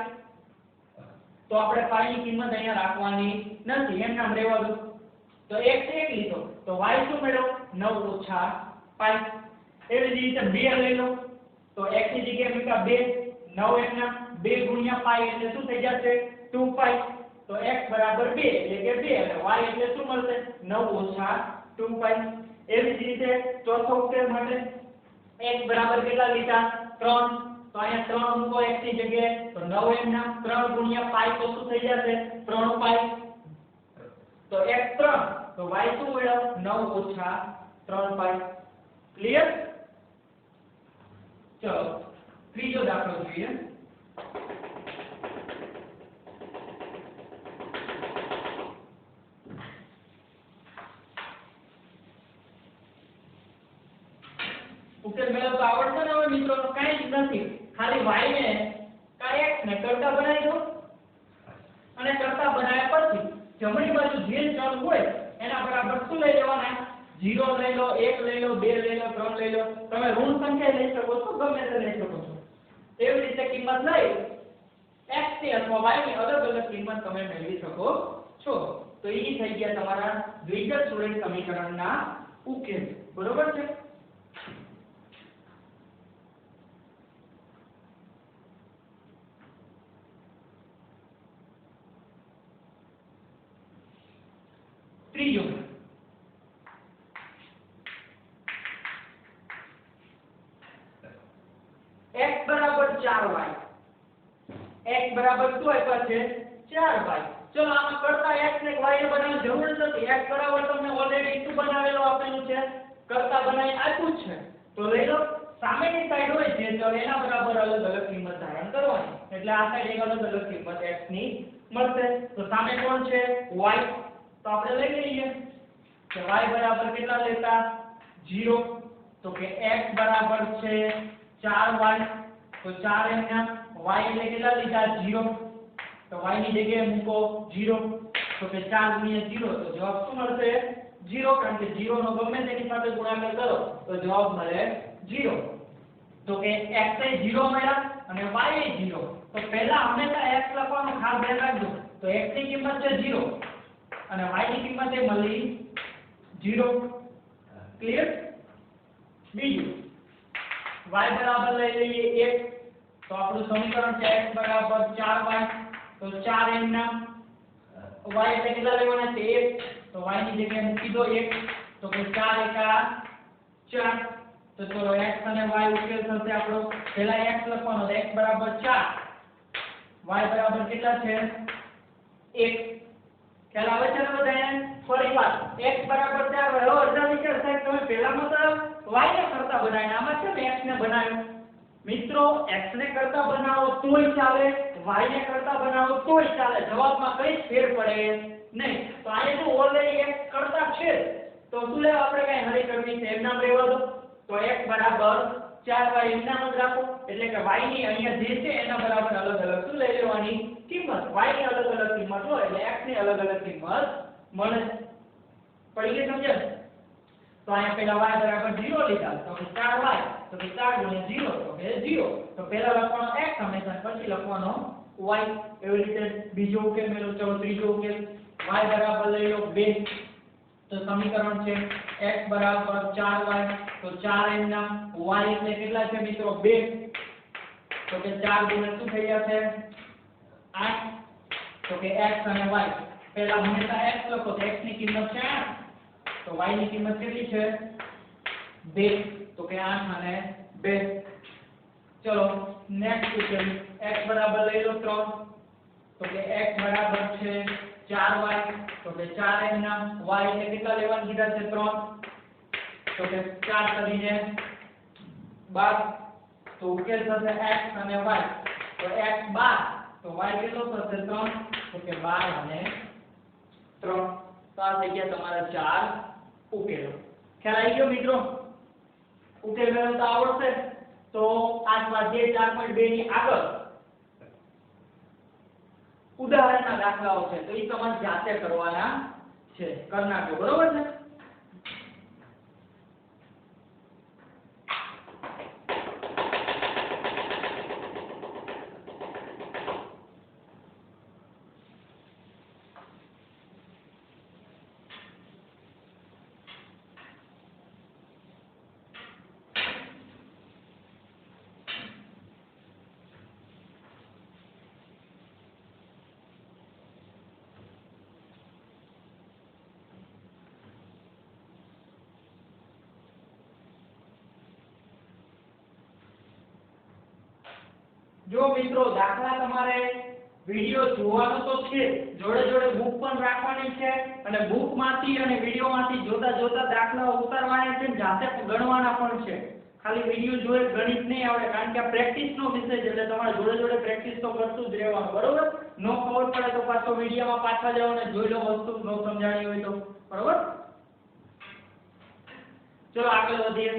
તો આપણે પાઈ ની કિંમત અહીંયા રાખવાની નથી, એમ નામ રહેવા દો. તો x 1 લીધો, તો y શું મળ્યો 9 ઓછા પાઈ. એવી જ રીતે 2 લઈ લો, તો x ની જગ્યાએ મૂક્યા 2. 9 એમ ના 2 ગુણ્યા પાઈ એટલે શું થઈ જશે 2 પાઈ. તો x બરાબર 2 એટલે કે 2 અને y એટલે શું મળશે 9 ઓછા 2 પાઈ. એવી જ રીતે ચોથો ઉકેલ માટે x બરાબર કેટલા લીધા 3, તો અહીંયા 3 મૂકો x ની જગ્યાએ, તો 9 એમ ના 3 ગુણ્યા પાઈ તો શું થઈ જશે 3 પાઈ. તો x 3, તો y શું મળ્યો 9 ઓછા 3 પાઈ. ક્લિયર? ચલો ત્રીજો દાખલો જોઈએ. ઉકેલ મેળવતો આવડશે ને હવે મિત્રો? કાંઈ જ નથી, ખાલી y ને કાંઈ x ને કરતા બનાવી દો, અને કરતા બનાવ્યા પછી જમણી બાજુ જે ચલ હોય એના બરાબર શું લઈ લેવાના 0 લઈ લો, 1 લઈ લો, 2 લઈ લો, 3 લઈ લો. તમે ઋણ સંખ્યા લઈ શકો છો, ગમે તે લઈ શકો છો. એવી રીતે કિંમત લઈ x ની અથવા y ની અલગ અલગ કિંમત તમે મેળવી શકો છો. તો એ થઈ ગયા તમારા દ્વિઘાત સુરેખ સમીકરણના ઉકેલ. બરોબર છે? ત્રીજો x બરાબર 4y, x બરાબર શું આપ્યા છે 4y. ચલો આમાં કરતા x ને y ને બનાવવાની જરૂર નથી. x બરાબર તમને ઓલરેડી શું બનાવેલો આપેલું છે, કરતા બનાવી આપ્યું છે. તો લઈ લો સામેની સાઈડ હોય છે તો એના બરાબર અલગ અલગ કિંમત ધારણ કરવાની. એટલે આ સાઈડ એક અલગ અલગ કિંમત x ની મળશે. તો સામે કોણ છે, y. તો આપણે લઈ લઈએ કે y બરાબર કેટલા લેતા 0. તો કે x બરાબર છે 4y. તો 4 એમના y એટલે કેટલા લીધા 0. તો y ની જગ્યાએ મૂકો 0. તો કે 4 ગુણ્યા 0 તો જવાબ શું મળશે 0. કારણ કે 0 નો ગમે તેની સાથે ગુણાકાર કરો તો જવાબ મળે 0. તો કે x એ 0 મળ્યા અને y એ 0. તો પહેલા હંમેશા x લખવાનું ખાસ ધ્યાન રાખજો. તો x ની કિંમત છે 0 અને y ની કિંમત એ મળી 0. ક્લિયર. બીજું y બરાબર લઈ લઈએ 1. તો આપણું સમીકરણ છે x બરાબર 4y. તો 4 એમના y એટલે કેટલા લેવાના છે 1. તો y ની જગ્યાએ મૂકી દો 1. તો કે 4 એકા 4. તો ચલો x અને y ઉકેલ થશે આપણો. પહેલા x લખવાનો તો x બરાબર 4 y બરાબર કેટલા છે 1. ખ્યાલ આવે છે ને બધાને. ફરી વાત x બરાબર 4 હવે અડધા વિચાર સાહેબ તમે પહેલામાં તો y ને કરતા બનાવ્યા, આમાં કેમ x ને બનાવ્યો. મિત્રો x ને કરતા બનાવો તોય ચાલે, y ને કરતા બનાવો તોય ચાલે, જવાબમાં કઈ ફેર પડે નહીં. તો આ તો ઓલરેડી x કરતા છે તો શું લેવા આપણે કઈ હરી કરવી છે, એમ નામ રહેવા દો. તો x બરાબર 4y એમ નામ જ રાખો. એટલે કે y ની અહીંયા જે છે એના બરાબર અલગ અલગ શું લઈ લેવાની કિંમત. y ની અલગ અલગ કિંમત હોય એટલે x ની અલગ અલગ કિંમત મળે. પડી ગઈ સમજણ. તો અહીંયા પહેલા y બરાબર 0 લીધા તો 4y. તો કે 4 ગુણ્યા 0 તો કે 0. તો પહેલા લખવાનો x હંમેશા પછી લખવાનો y. એવી રીતે બીજો ઉકેલ મેળવો. ચલો ત્રીજો ઉકેલ y બરાબર લઈ લો 2. તો સમીકરણ છે x બરાબર 4y. તો 4 એમ નામ y એટલે કેટલા છે મિત્રો 2. તો કે 4 ગુણ્યા શું થઈ જશે 8. તો કે x અને y પહેલા હંમેશા x લખો તો x ની કિંમત છે 8. તો y ની કિંમત કેટલી છે 2. તો કે 8 અને 2. ચલો નેક્સ્ટ ઉકેલ x બરાબર લઈ લો 3. તો કે x બરાબર છે 4y. તો કે 4 એમ નામ y એટલે કેટલા લેવાનું કીધા છે 3. તો કે 4 કરીને 12. તો ઉકેલ થશે x અને y. તો x 12 તો y કેટલો થશે 3. તો કે 12 અને 3. તો આ થઈ ગયા તમારા 4 ઉકેલો. ખ્યાલ આવી ગયો મિત્રો. ઉકેલ મેળવતા આવડશે તો આ સ્વાધ્યાય 4.2 ની આગળ ઉદાહરણના દાખલાઓ છે તો એ તમારે જાતે કરવાના છે. કરી નાખો બરોબર છે. જો મિત્રો દાખલા તમારે વિડિયો જોવાનો તો છે, જોડે જોડે બુક પણ રાખવાની છે અને બુકમાંથી અને વિડિયોમાંથી જોતા જોતા દાખલા ઉતારવાના છે, જાતે ગણવાના પણ છે. ખાલી વિડિયો જોઈ ગણિત નહીં આવડે કારણ કે આ પ્રેક્ટિસનો વિષય છે એટલે તમારે જોડે જોડે પ્રેક્ટિસ તો કરતું જ રહેવાનું બરોબર. નો ખબર પડે તો પાછો વિડિયોમાં પાછા જાવ અને જોઈ લો વસ્તુ નો સમજાણી હોય તો બરોબર. ચલો આગળ વધીએ.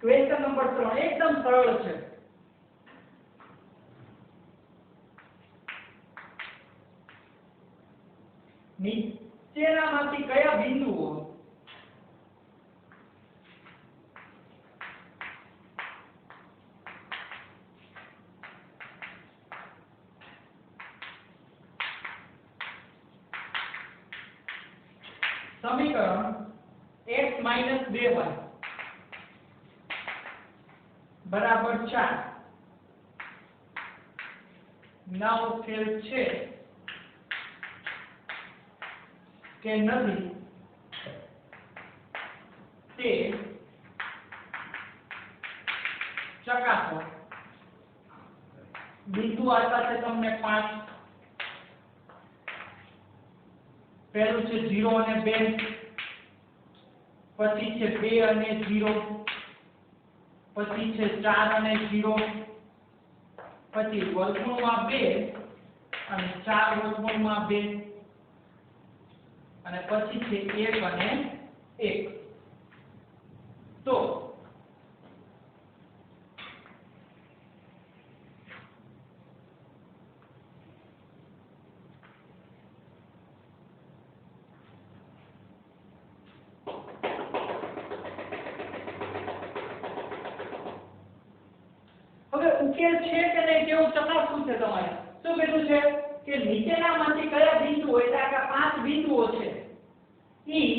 ક્વેશ્ચન નંબર 3 એકદમ સરળ છે. નીચેનામાંથી કયા બિંદુઓ સમીકરણ x 2y બરાબર 4 ના ઉકેલ છે કે નથી તે ચકાસો. બિંદુ આપ્યા છે તમને 5. પહેલું છે 0 અને 2, પછી છે 2 અને 0, પછી છે 4 અને 0, પછી વર્ગમૂળમાં 2 અને 4 વર્ગમૂળમાં 2, અને પછી છે 1 અને 1. તો હવે ઉકેલ છે કે નહીં તેવું ચકાસવું છે તમારે. શું કીધું છે કે નીચેનામાંથી કયા બિંદુઓ એટલે કે 5 બિંદુઓ છે ઈ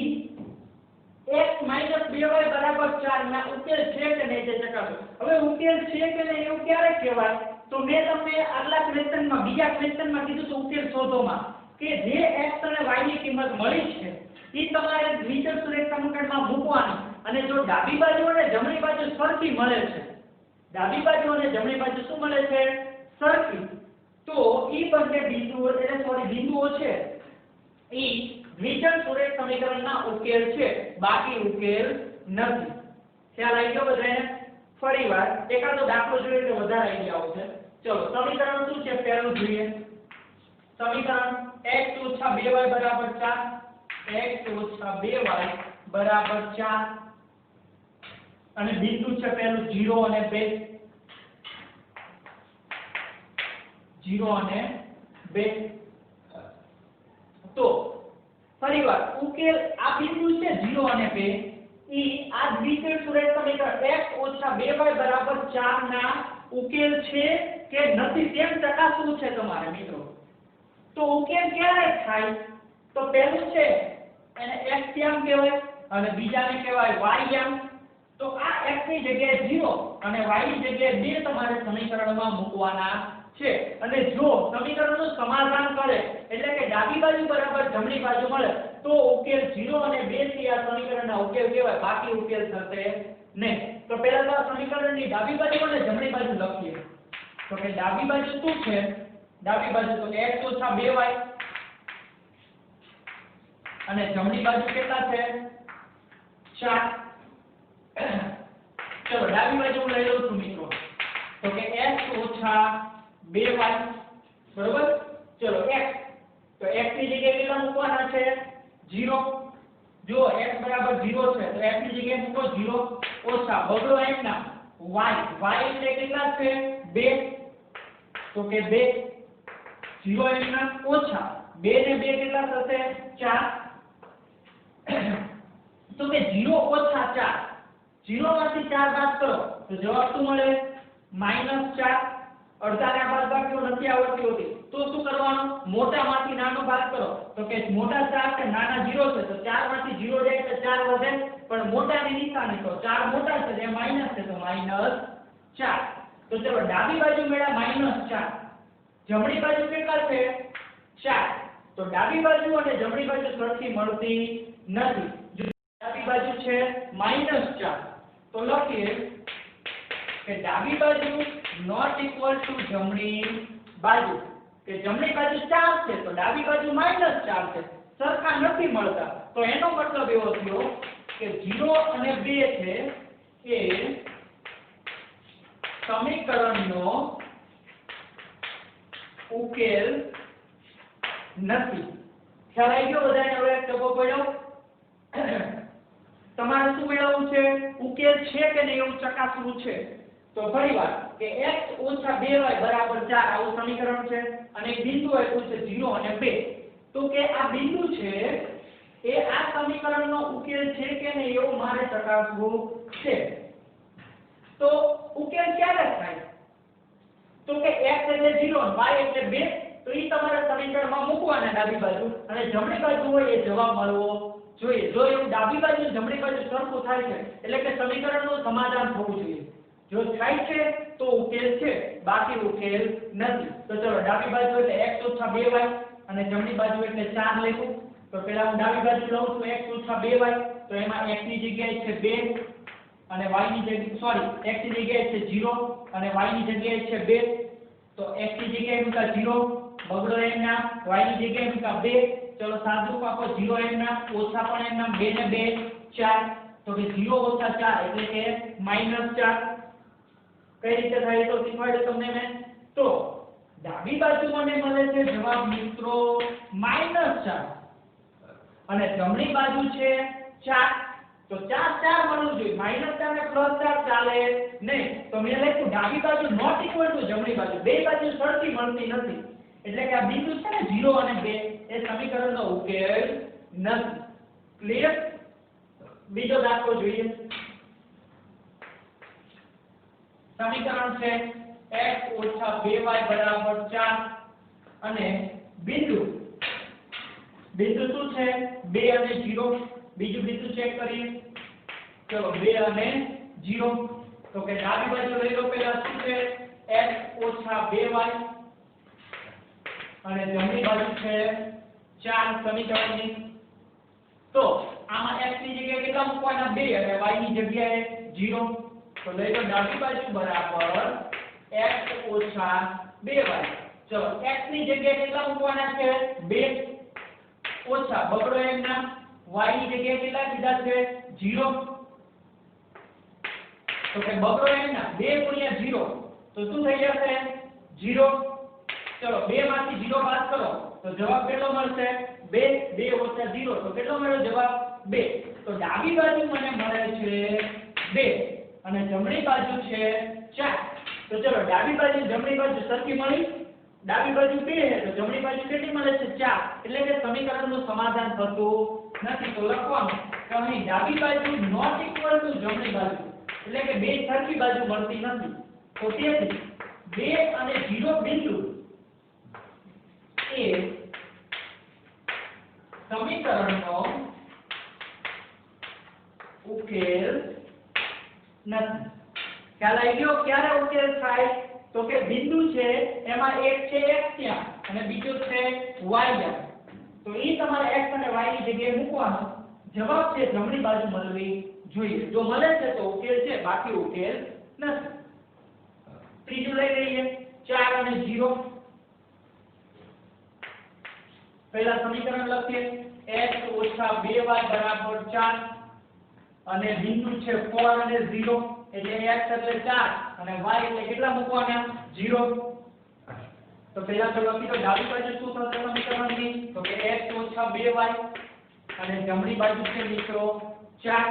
x - 2y = 4 ના ઉકેલ છે કે નહીં તે ચકાસો. હવે ઉકેલ છે કે નહીં એવું ક્યારે કહેવાય? તો મેં તમને આગલા ક્વેશ્ચનમાં બીજા ક્વેશ્ચનમાં કીધું તો ઉકેલ શોધોમાં કે જે x અને y ની કિંમત મળી છે ઈ તમારે દ્વિચલ સુરેખ સમીકરણમાં મૂકવાની, અને જો ડાબી બાજુ અને જમણી બાજુ સરખી મળે છે, ડાબી બાજુ અને જમણી બાજુ શું મળે છે? સરખી, તો ઈ બંને બિંદુઓ બિંદુઓ છે ઈ દ્વિચલ સુરેખ સમીકરણના ઉકેલ છે, બાકી ઉકેલ નથી. ખ્યાલ આવી ગયો બધાને? ફરીવાર એકાદો દાખલો જોઈએ તો વધારે આઈડિયા આવશે. ચલો સમીકરણ શું છે પહેલું જોઈએ. સમીકરણ x - 2y = 4, x - 2y = 4, અને બિંદુ છે પહેલું 0 અને 2, 0 અને 2. તો ફરીવાર ઉકેલ આ બિંદુ છે 0 અને 2 ઈ આ દ્વિચલ સુરેખ સમીકરણ x - 2y = 4 ના ઉકેલ છે કે નથી તેમ ચકાસવું છે તમારે મિત્રો. તો ઉકેલ ક્યારે થાય? તો પહેલું છે એને x યામ કહેવાય અને બીજાને કહેવાય y યામ. તો આ x ની જગ્યાએ 0 અને y ની જગ્યાએ 2 તમારે સમીકરણમાં મૂકવાના છે. અને જો સમીકરણનું સમાધાન કરે એટલે કે ડાબી બાજુ બરાબર જમણી બાજુ મળે તો ઉકેલ 0 અને 2 થી આ સમીકરણના ઉકેલ કહેવાય, બાકી ઉકેલ થશે નહીં. તો પહેલા તો આ સમીકરણની ડાબી બાજુ અને જમણી બાજુ લખીએ. તો કે ડાબી બાજુ શું છે? ડાબી બાજુ તો x - 2y, અને જમણી બાજુ કેટલા છે? 4. ચલો ડાબી બાજુ હું લઈ લઉં છું મિત્રો. તો કે x - 2y બરોબર. ચલો x, તો x ની જગ્યાએ કેટલા મૂકવાના છે? 0. જો x બરાબર 0 છે તો x ની જગ્યાએ મૂકો 0 ઓછા બગડો x ના y એટલે કેટલા છે? 2. તો કે 2 0 x ના ઓછા 2 ને 2 કેટલા થશે? 4. તો કે 0 ઓછા 4, 0 માંથી 4 બાદ કરો તો જવાબ શું મળે? -4. અડધાને બાદબાકીઓ નથી આવડતી હોતી તો શું કરવાનું? મોટામાંથી નાનો બાદ કરો. તો કે મોટા 4 છે નાના 0 છે તો 4 માંથી 0 જાય તો 4 વધે, પણ મોટાની નિશાની તો 4 મોટા છે એટલે માઈનસ છે તો -4. તો ચલો ડાબી બાજુ મેળા -4, જમણી બાજુ કેટલા છે? 4. તો ડાબી બાજુ અને જમણી બાજુ સરખી મળતી નથી. જો ડાબી બાજુ છે -4 તો લખીએ કે ડાબી બાજુ નોટ ઇક્વલ ટુ જમણી બાજુ, કે જમણી બાજુ 4 છે તો ડાબી બાજુ -4 છે, સરખા નથી મળતા. તો એનો મતલબ એવો થયો કે 0 અને 2 છે એ સમીકરણનો ઉકેલ નથી. ખ્યાલ આવી ગયો બધાને? હવે એક ટકો પડ્યો. તમારે શું મેળવવું છે? ઉકેલ છે કે નહીં એવું ચકાસવું છે. તો ફરીવાર કે x - 2y = 4 આવું સમીકરણ છે અને એક બિંદુ આપ્યું છે 0 અને 2. તો કે આ બિંદુ છે એ આ સમીકરણનો ઉકેલ છે કે નહીં એવું મારે ચકાસવું છે. તો ઉકેલ ક્યારે થાય? તો કે x એટલે 0 y એટલે 2, તો ઈ તમારે સમીકરણમાં મૂકવાના ડાબી બાજુ, અને જમણી બાજુ હોય એ જવાબ મળવો જોઈએ. જો એવું ડાબી બાજુ જમણી બાજુ સરખું થાય છે એટલે કે સમીકરણનું સમાધાન થવું જોઈએ. જો થાય છે તો ઉકેલ છે, બાકી ઉકેલ નથી. તો ચલો ડાબી બાજુ એટલે x - 2y અને જમણી બાજુ એટલે 4 લેવું. તો પહેલા હું ડાબી બાજુ લઉં છું x - 2y, તો એમાં x ની જગ્યાએ છે 2 અને y ની જગ્યાએ x ની જગ્યાએ છે 0 અને y ની જગ્યાએ છે 2. તો x ની જગ્યાએ મૂકા 0, બગડો n નામ, y ની જગ્યાએ મૂકા 2, ચલો સાદુરૂપ આપો 0 n નામ ઓછા પણ n નામ 2 ને 2 4, તો કે 0 ઓછા 4 એટલે કે -4. કઈ રીતે થાય તો શીખવાડ્યું તમને મેં. તો ડાબી બાજુ મને મળે છે જવાબ મિત્રો -4 અને જમણી બાજુ છે 4. તો 4 4 મળવું જોઈએ, -4 ને +4 ચાલે નહીં. તો મેં લખ્યું ડાબી બાજુ નોટ ઇક્વલ ટુ જમણી બાજુ, બે બાજુ સરખી મળતી નથી. એટલે કે આ બિંદુ છે ને 0 અને 2 એ સમીકરણનો ઉકેલ નથી. ક્લિયર? બીજો દાખલો જોઈએ. સમીકરણ છે x - 2y = 4 અને બિંદુ શું છે 2 અને 0. બીજું બિંદુ ચેક કરીએ. ચલો 2 અને 0. તો કે ડાબી બાજુ લઈ લો. પહેલા શું છે x - 2y અને જમણી બાજુ છે 4 સમીકરણની. તો આમાં x ની જગ્યાએ કેટલા મૂકવાના 2 અને y ની જગ્યાએ 0. તો લઈ લો ડાબી બાજુ બરાબર x - 2y. ચલો x ની જગ્યાએ કેટલા મૂકવાના છે 2 ઓછા બગડો n નામ, y ની જગ્યાએ કેટલા દીધા છે 0. તો કે બગડો n નામ 2 * 0 તો શું થઈ જશે 0. ચલો 2 માંથી 0 બાદ કરો તો જવાબ કેટલો મળશે 2. 2 ઓછા 0 તો કેટલો મળ્યો જવાબ 2. તો ડાબી બાજુ મને મળે છે 2 અને જમણી બાજુ છે 4. તો ચલો ડાબી બાજુ જમણી બાજુ સરખી મળી. ડાબી બાજુ 2 છે તો જમણી બાજુ કેટલી મળે છે 4. એટલે કે સમીકરણનું સમાધાન થતું નથી. તો લખવાનું કે અહીં ડાબી બાજુ નોટ ઇક્વલ ટુ જમણી બાજુ, એટલે કે બે સરખી બાજુ મળતી નથી. તો તેથી 2 અને 0 બિંદુ એ સમીકરણનો ઉકેલ નથી. ખ્યાલ આવી ગયો? ક્યારે ઉકેલ થાય? તો કે બિંદુ છે એમાં એક છે x ત્યાં અને બીજો છે y ત્યાં. તો એ તમારે x અને y ની જગ્યાએ મૂકવાનો. જવાબ છે જમણી બાજુ મળવી જોઈએ. જો મળે છે તો ઉકેલ છે, બાકી ઉકેલ નથી. ત્રીજું લઈ લઈએ 4 અને 0. પહેલા સમીકરણ લખીએ x - 2y = 4 અને બિંદુ છે 4 અને 0 એટલે x એટલે 4 અને y એટલે કેટલા મૂકવાના 0. તો પહેલા તો લખી દો ડાબી બાજુ શું થશે સમીકરણની. તો કે x - 2y અને જમણી બાજુ છે મિત્રો 4.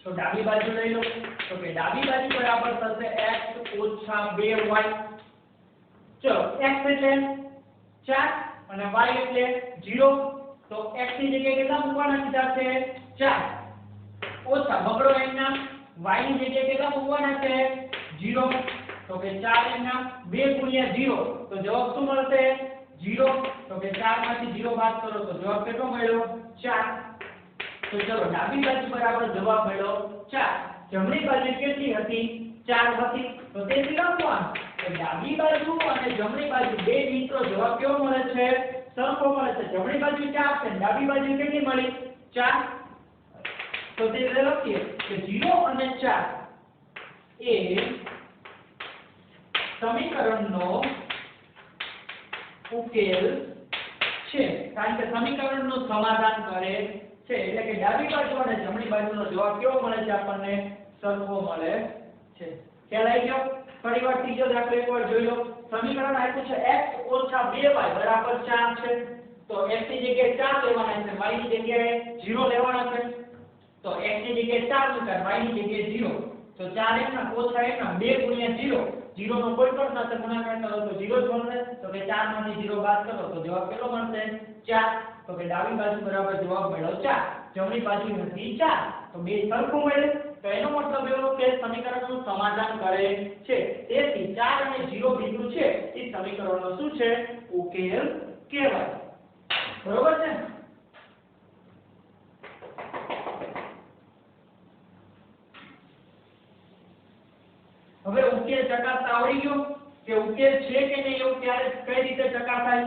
તો ડાબી બાજુ લઈ લો. તો કે ડાબી બાજુ બરાબર થશે x - 2y. ચલો x એટલે 4 અને y એટલે 0. તો x ની જગ્યાએ કેટલા મૂકવાના કીધા છે 4 ઓછા બગડો n નામ, y ની જગ્યાએ કેટલા મૂકવાના છે 0. તો કે 4 n નામ 2 * 0 તો જવાબ શું મળશે 0. તો કે 4 માંથી 0 બાદ કરો તો જવાબ કેટલો મળ્યો 4. તો ચલો ડાબી બાજુ બરાબર જવાબ મળ્યો 4. જમણી બાજુ કેટલી હતી 4 હતી. તો તેથી લખવાનું કે ડાબી બાજુ અને જમણી બાજુ બે મિત્રો જવાબ કેવો મળે છે સરખો મળે છે. જમણી બાજુ 4 છે, ડાબી બાજુ કેટલી મળી 4. તો તે લખીએ કે 0 અને 4 એ સમીકરણનો ઉકેલ છે, કારણ કે સમીકરણનું સમાધાન કરે છે. એટલે કે ડાબી બાજુ અને જમણી બાજુનો જવાબ કેવો મળે છે આપણને સરખો મળે છે. ખ્યાલ આવી ગયો? ફરીવાર ત્રીજો દાખલો એકવાર જોઈ લો. સમીકરણ આપ્યું છે x - 2y = 4 છે. તો x ની જગ્યાએ 4 લેવાના છે, y ની જગ્યાએ 0 લેવાના છે. તો x ની જગ્યાએ 4 મૂક્યા, y ની જગ્યાએ 0. તો 4 ના ઓછા 1 ના 2 * 0. 0 નો કોઈ પણ સાથે ગુણાકાર કરો તો 0 જ મળશે. તો કે 4 માંથી 0 બાદ કરો તો જવાબ કેટલો મળશે 4. તો કે ડાબી બાજુ બરાબર જવાબ મળ્યો 4. જમણી બાજુ હતી 4. તો બે સરખું મળે. તો એનો મતલબ એવો કે સમીકરણનું સમાધાન કરે છે. તેથી 4 અને 0 બિંદુ છે એ સમીકરણનો શું છે ઉકેલ કહેવાય. બરોબર છે? હવે ઉકેલ ચકાસતા આવડી ગયો કે ઉકેલ છે કે નહીં એવું ક્યારે કઈ રીતે ચકાસાય?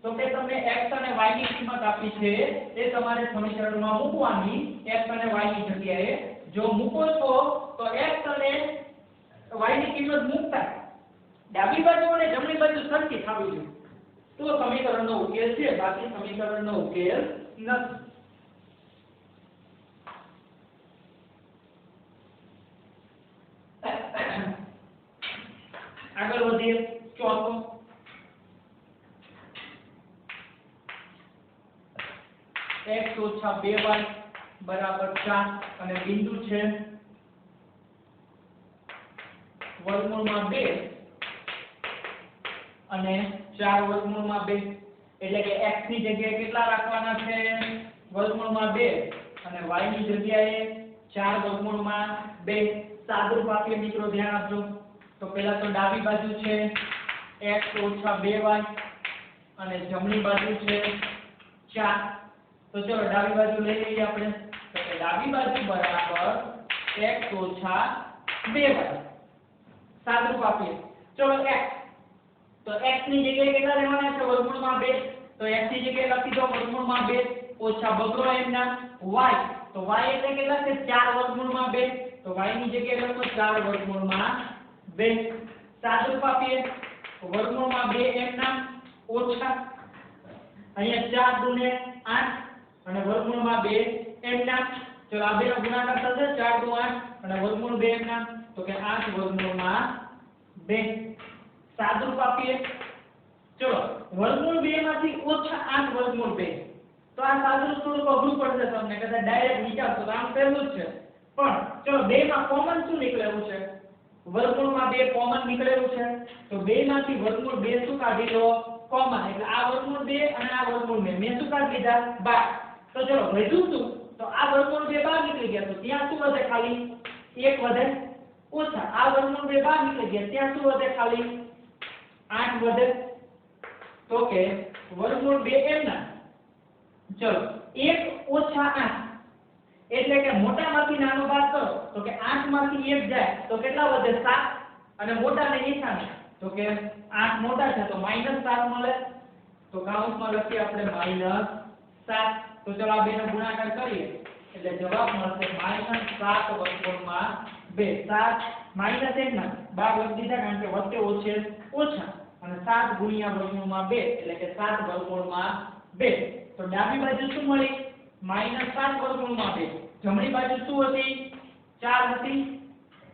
તો કે તમને x અને y ની કિંમત આપી છે એ તમારે સમીકરણમાં મૂકવાની. x અને y ની જગ્યાએ જો મૂકો છો તો x અને y ની કિંમત મૂકતા ડાબી બાજુ અને જમણી બાજુ સરખી થવી જોઈએ તો સમીકરણનો ઉકેલ છે, બાકી સમીકરણનો ઉકેલ નથી. આગળ વધીએ. ચોથો x ઓછા 2y બરાબર 4 અને બિંદુ છે વર્ગમૂળમાં 2 અને 4 વર્ગમૂળમાં 2 એટલે કે x ની જગ્યાએ કેટલા રાખવાના છે વર્ગમૂળમાં 2 અને y ની જગ્યાએ 4 વર્ગમૂળમાં 2. સાદુરૂપ આપીએ મિત્રો, ધ્યાન આપજો. તો પહેલા તો ડાબી બાજુ છે x ઓછા 2y અને જમણી બાજુ છે 4. તો ચલો ડાબી બાજુ લઈ લઈએ આપણે. તો કે ડાબી બાજુ બરાબર x ઓછા 2y. સાદુરૂપ આપીએ. ચલો x, તો x ની જગ્યાએ કેટલા લેવાના છે વર્ગમૂળમાં 2. તો x ની જગ્યાએ લખી દો વર્ગમૂળમાં 2 ઓછા બગડો એમના y. તો y એટલે કેટલા છે 4 વર્ગમૂળમાં 2. તો y ની જગ્યાએ લખો 4 વર્ગમૂળમાં 2. સાદુરૂપ આપીએ વર્ગમૂળમાં 2 એમના ઓછા અહીંયા 4 દુને 8 અને વર્ગમૂળમાં 2 એમના. ચલો આ બેનો ગુણાકાર થશે 4 દુ 8 અને વર્ગમૂળ 2 એમના. તો કે 8 વર્ગમૂળમાં 2. સાદુરૂપ આપીએ. ચલો વર્ગમૂળ 2 માંથી ઓછા 8 વર્ગમૂળ 2. તો આ સાદુરૂપ થોડું અઘરું પડશે તમને, કદાચ ડાયરેક્ટ વિચારશો તો આમ પહેલું જ છે. પણ ચલો 2 માં કોમન શું નીકળેલું છે વર્ગમૂળમાં 2 કોમન નીકળેલું છે. તો 2 માંથી વર્ગમૂળ 2 શું કાઢી લો કોમન. એટલે આ વર્ગમૂળ 2 અને આ વર્ગમૂળ 2 મેં શું કાઢી લીધા 12. તો ચલો વધ્યું શું તો આ વર્ગમૂળ 2 બહાર નીકળી ગયા. તો ત્યાં શું વધે ખાલી 1 વધે ઓછા. આ વર્ગમૂળ 2 બહાર નીકળી ગયા ત્યાં શું વધે ખાલી 8 વધે. તો કે વર્ગમૂળ 2 એમના. ચલો 1 ઓછા 8 એટલે કે મોટામાંથી નાનો બાદ કરો તો કે 8 માંથી 1 જાય તો કેટલા વધે 7 અને મોટાને નિશાની તો કે 8 મોટા છે તો -7 મળે. તો કાઉન્સમાં લખીએ આપણે -7. તો ચલો આ બેનો ગુણાકાર કરીએ એટલે જવાબ મળશે -7 વર્ગમૂળમાં 2. 7 -1 ના 12 વધી દીધા કારણ કે વચ્ચે ઓછે ઓછા અને 7 ગુણ્યા વર્ગમૂળમાં 2 એટલે કે 7 વર્ગમૂળમાં 2. તો ડાબી બાજુ શું મળી -7 વર્ગમૂળમાં 2. જમણી બાજુ શું હતી 4 હતી.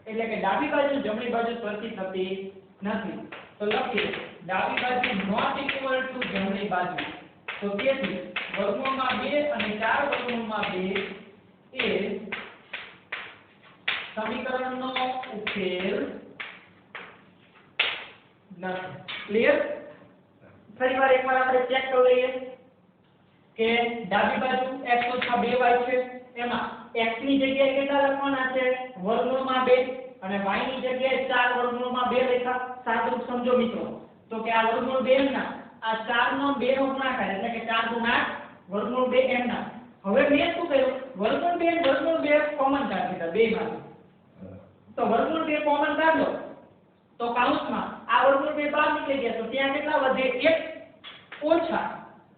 એટલે કે ડાબી બાજુ જમણી બાજુ સરખી થતી નથી. તો લખીએ ડાબી બાજુ નોટ ઇક્વલ ટુ જમણી બાજુ. તો તેથી વર્ગમૂળમાં 2 અને 4 વર્ગમૂળમાં 2 એ સમીકરણનો ઉકેલ નથી. ક્લિયર? ફરીવાર એકવાર આપણે ચેક કરી લઈએ કે ડાબી બાજુ x ઓછા 2y છે એમાં x ની જગ્યાએ કેટલા લખવાના છે વર્ગમૂળમાં 2 અને y ની જગ્યાએ 4 વર્ગમૂળમાં 2 લખ્યા. સાદુરૂપ સમજો મિત્રો. તો કે આ વર્ગમૂળ 2 ના આ 4 નો 2 નો ગુણાકાર એટલે કે 4 દુ 8 વર્ગમૂળ 2 એમ ના. હવે મેં શું કર્યું વર્ગમૂળ 2 અને વર્ગમૂળ 2 કોમન કાઢી દીધા બેમાંથી. તો વર્ગમૂળ 2 કોમન કાઢો તો કૌંસમાં આ વર્ગમૂળ 2 બહાર નીકળી ગયા તો ત્યાં કેટલા વધે 1 ઓછા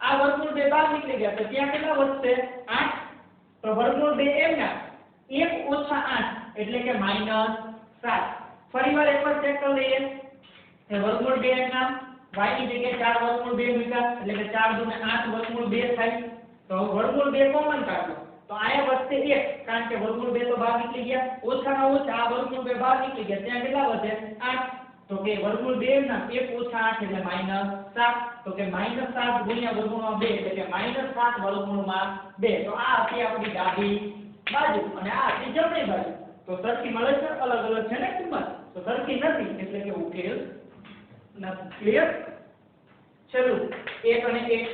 આ વર્ગમૂળ 2 બહાર નીકળી ગયા તો ત્યાં કેટલા વધશે 8. તો વર્ગમૂળ 2 એમ ના 1 ઓછા 8 એટલે કે -7. ફરીવાર એકવાર ચેક કરી લઈએ કે વર્ગમૂળ 2 એમ ના y ની જગ્યાએ 4 વર્ગમૂળ 2 મૂક્યા એટલે કે 4 દુ 8 વર્ગમૂળ 2 થાય. તો વર્ગમૂળ 2 કોમન કાઢો તો આયા વધશે 1 કારણ કે વર્ગમૂળ 2 તો બહાર નીકળી ગયા. ઓછાના ઓછા આ વર્ગમૂળ 2 બહાર નીકળી ગયા ત્યાં કેટલા વધે 8. તો કે વર્ગમૂળ 2 ના 1 ઓછા 8 એટલે -7. તો કે -7 ગુણ્યા વર્ગમૂળમાં 2 એટલે કે -7 વર્ગમૂળમાં 2. તો આ હતી આપણી ડાબી બાજુ અને આ હતી જમણી બાજુ. તો સરખી મળે છે અલગ અલગ છે ને કિંમત. તો સરખી નથી એટલે કે ઉકેલ નથી. ક્લિયર? ચલો 1 અને 1.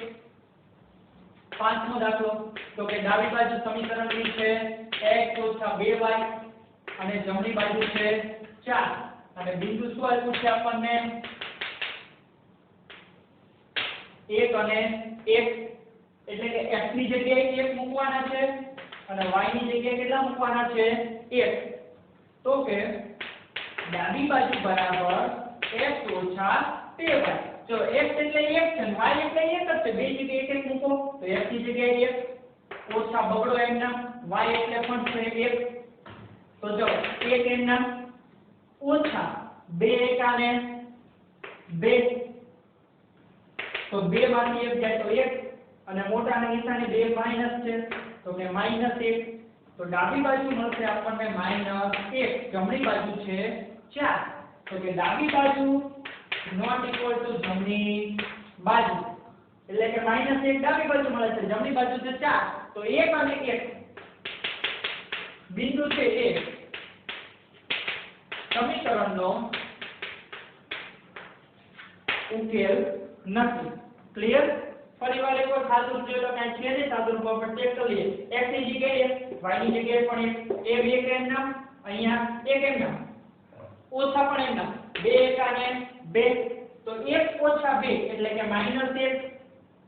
પાંચમો દાખલો. તો કે ડાબી બાજુ સમીકરણની છે x ઓછા 2y અને જમણી બાજુ છે 4 અને બિંદુ શું આપ્યું છે આપણને 1 અને 1 એટલે કે x ની જગ્યાએ 1 મૂકવાના છે અને y ની જગ્યાએ કેટલા મૂકવાના છે 1. તો કે ડાબી બાજુ બરાબર x ઓછા 2y. જો x એટલે 1 છે અને y એટલે 1 જ છે. બે જગ્યાએ 1 મૂકો તો x ની જગ્યાએ 1 ઓછા બગડો એમના y એટલે પણ છે 1. તો જો 1 એમના ઓછા 2 એકાને 2 તો 2 માંથી 1 જાય તો 1 અને મોટાના નિશાની 2 માઈનસ છે તો કે -1 તો ડાબી બાજુ મળશે આપણને -1 જમણી બાજુ છે 4 તો કે ડાબી બાજુ નોટ ઇક્વલ ટુ જમણી બાજુ એટલે કે -1 ડાબી બાજુ મળે છે જમણી બાજુ છે 4 તો 1 અને 1 બિંદુ છે એ સમીકરણનો ઉકેલ નથી ક્લિયર ફરીવાર એકવાર સાદું રૂપ જોઈએ તો કાંઈ છે નહીં સાદું રૂપ આપણે ચેક કરીએ x ની જગ્યાએ y ની જગ્યાએ પણ એ બે કેમ નામ અહીંયા એક કેમ નામ ઓછા પણ એમ નામ 2 અને 2 તો 1 ઓછા 2 એટલે કે -1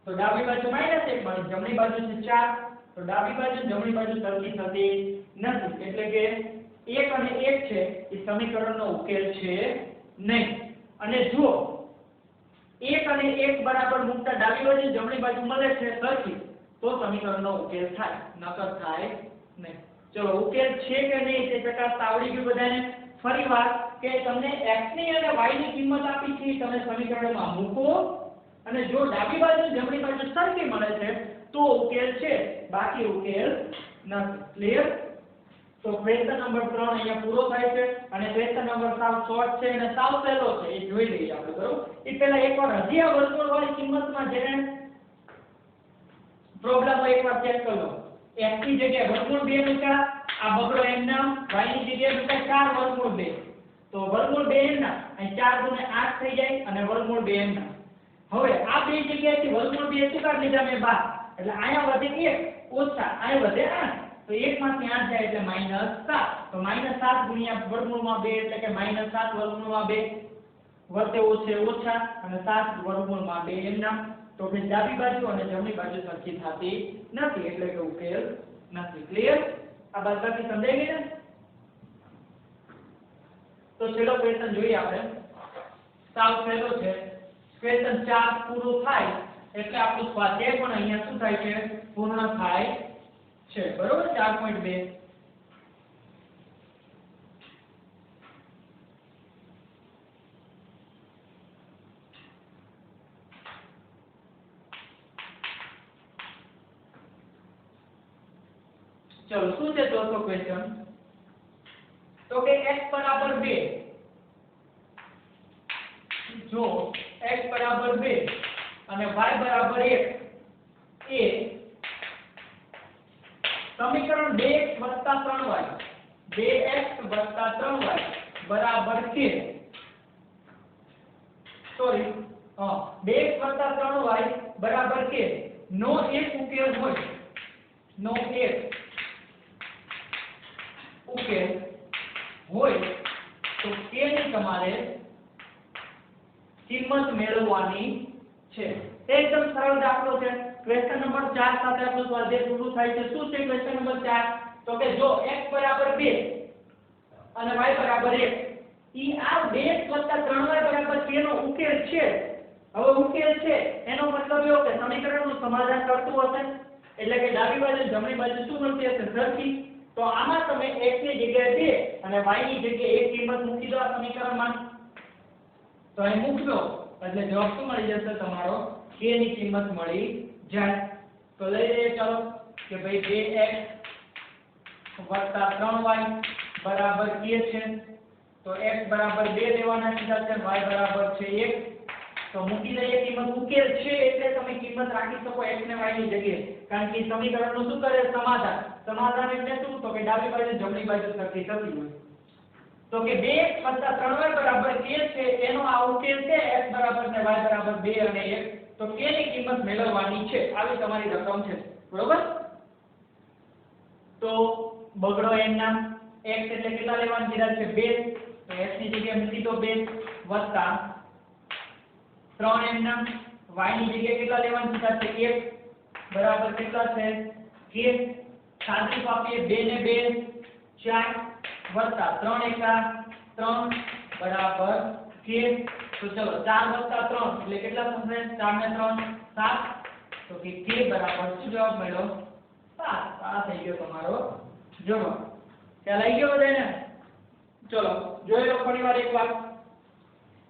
તો ડાબી બાજુ -1 મળે જમણી બાજુ છે 4 તો ડાબી બાજુ જમણી બાજુ સરખી થતી નથી એટલે કે 1 અને 1 છે એ સમીકરણનો ઉકેલ છે નહીં અને જો 1 અને 1 બરાબર મૂકતા ડાબી બાજુ જમણી બાજુ મળે છે સરખી તો સમીકરણનો ઉકેલ થાય નકર થાય નહીં ચલો ઉકેલ છે કે નહીં તે ચકાસતા આવડી ગયું બધાને ફરીવાર કે તમને x ની અને y ની કિંમત આપી છે તમે સમીકરણમાં મૂકો અને જો ડાબી બાજુ જમણી બાજુ સરખી મળે છે તો ઉકેલ છે બાકી ઉકેલ નથી ક્લિયર તો ક્વેશ્ચન નંબર 3 અહીંયા પૂરો થાય છે અને ક્વેશ્ચન નંબર સાવ શોર્ટ છે અને સાવ સહેલો છે એ જોઈ લઈએ આપણે બરોબર એ પહેલા એકવાર હજી આ વર્તુળ વાળી કિંમતમાં જેને પ્રોબ્લેમ હોય એકવાર ચેક કરી લો x ની જગ્યાએ વર્ગમૂળ 2 મૂકા આ બગડો એમ નામ y ની જગ્યાએ મૂકા 4 વર્ગમૂળ 2 તો વર્ગમૂળ 2 એમ નામ અહીં 4 ગુણ્યા 8 થઈ જાય અને વર્ગમૂળ 2 એમ નામ હવે આ બે જગ્યાએથી વર્ગમૂળ 2 શું કાઢી લીધા મેં બહાર એટલે અહીંયા વધે 1 ઓછા અહીંયા વધે 8 તો 1 માંથી 8 જાય એટલે -7 તો -7 ગુણ્યા વર્ગમૂળમાં 2 એટલે કે -7 વર્ગમૂળમાં 2 વધે ઓછે ઓછા અને 7 વર્ગમૂળમાં 2 એમ નામ તો કે ડાબી બાજુ અને જમણી બાજુ સરખી થતી નથી એટલે કે ઉકેલ નથી ક્લિયર આ બાદબાકી સમજાઈ ગઈ ને તો છેલ્લો ક્વેશ્ચન જોઈએ આપણે સાવ સહેલો છે ક્વેશ્ચન 4 પૂરો થાય એટલે આપણું સ્વાધ્યાય પણ અહીંયા શું થાય છે પૂર્ણ થાય છે બરોબર 4.2 चलो શું છે ચોથો ક્વેશ્ચન તો કે x બરાબર 2 જો x બરાબર 2 અને y બરાબર 1 એ સમીકરણ 2x 3y 2x 3y બરાબર કે સોરી 2x 3y બરાબર કે નો એક ઉકેલ હોય નો એક ઉકેલ હોય તો k ની તમારે કિંમત મેળવવાની છે એકદમ સરળ દાખલો છે ક્વેશ્ચન નંબર 4 સાથે આપણું સ્વાધ્યાય પૂરું થાય છે શું છે ક્વેશ્ચન નંબર 4 તો કે જો x બરાબર 2 અને y બરાબર 1 ઈ આ 2x 3y બરાબર k નો ઉકેલ છે હવે ઉકેલ છે એનો મતલબ એવો કે સમીકરણનું સમાધાન કરતું હશે એટલે કે ડાબી બાજુ જમણી બાજુ શું મળતી હશે સરખી તો આમાં તમે x ની જગ્યાએ 2 અને y ની જગ્યાએ 1 કિંમત મૂકી દો આ સમીકરણમાં તો અહીં મૂકજો એટલે જવાબ શું મળી જશે તમારો k ની કિંમત મળી જાય તો લઈ લઈએ ચાલો કે ભાઈ 2x 3y બરાબર k છે તો x બરાબર 2 લેવાના છે y બરાબર છે 1 તો મૂકી દઈએ કિંમત ઉકેલ છે એટલે તમે કિંમત રાખી શકો x ને y ની જગ્યાએ કારણ કે સમીકરણનું શું કરે સમાધાન એટલે શું તો કે ડાબી બાજુ જમણી બાજુ સરખી થતી હોય તો કે 2x 3y બરાબર k છે એનો આ ઉકેલ છે x બરાબર ને y બરાબર 2 અને 1 તો k ની કિંમત મેળવવાની છે આવી તમારી રકમ છે બરોબર તો બગડો એમ નામ x એટલે કેટલા લેવાનું કીધા છે 2 તો x ની જગ્યાએ મૂકી દો 2 વત્તા 3 એમ નામ y ની જગ્યાએ કેટલા લેવાનું કીધા છે 1 બરાબર કેટલા છે k સાદું આપીએ 2 ને 2 4 વત્તા 3 એકા 3 બરાબર k તો ચલો 4 વત્તા 3 એટલે કેટલા થશે 4 ને 3 7 તો કે k બરાબર શું જવાબ મળ્યો 7 આ થઈ ગયો તમારો જવાબ ખ્યાલ આવી ગયો બધાને ચલો જોઈ લો ફરીવાર એકવાર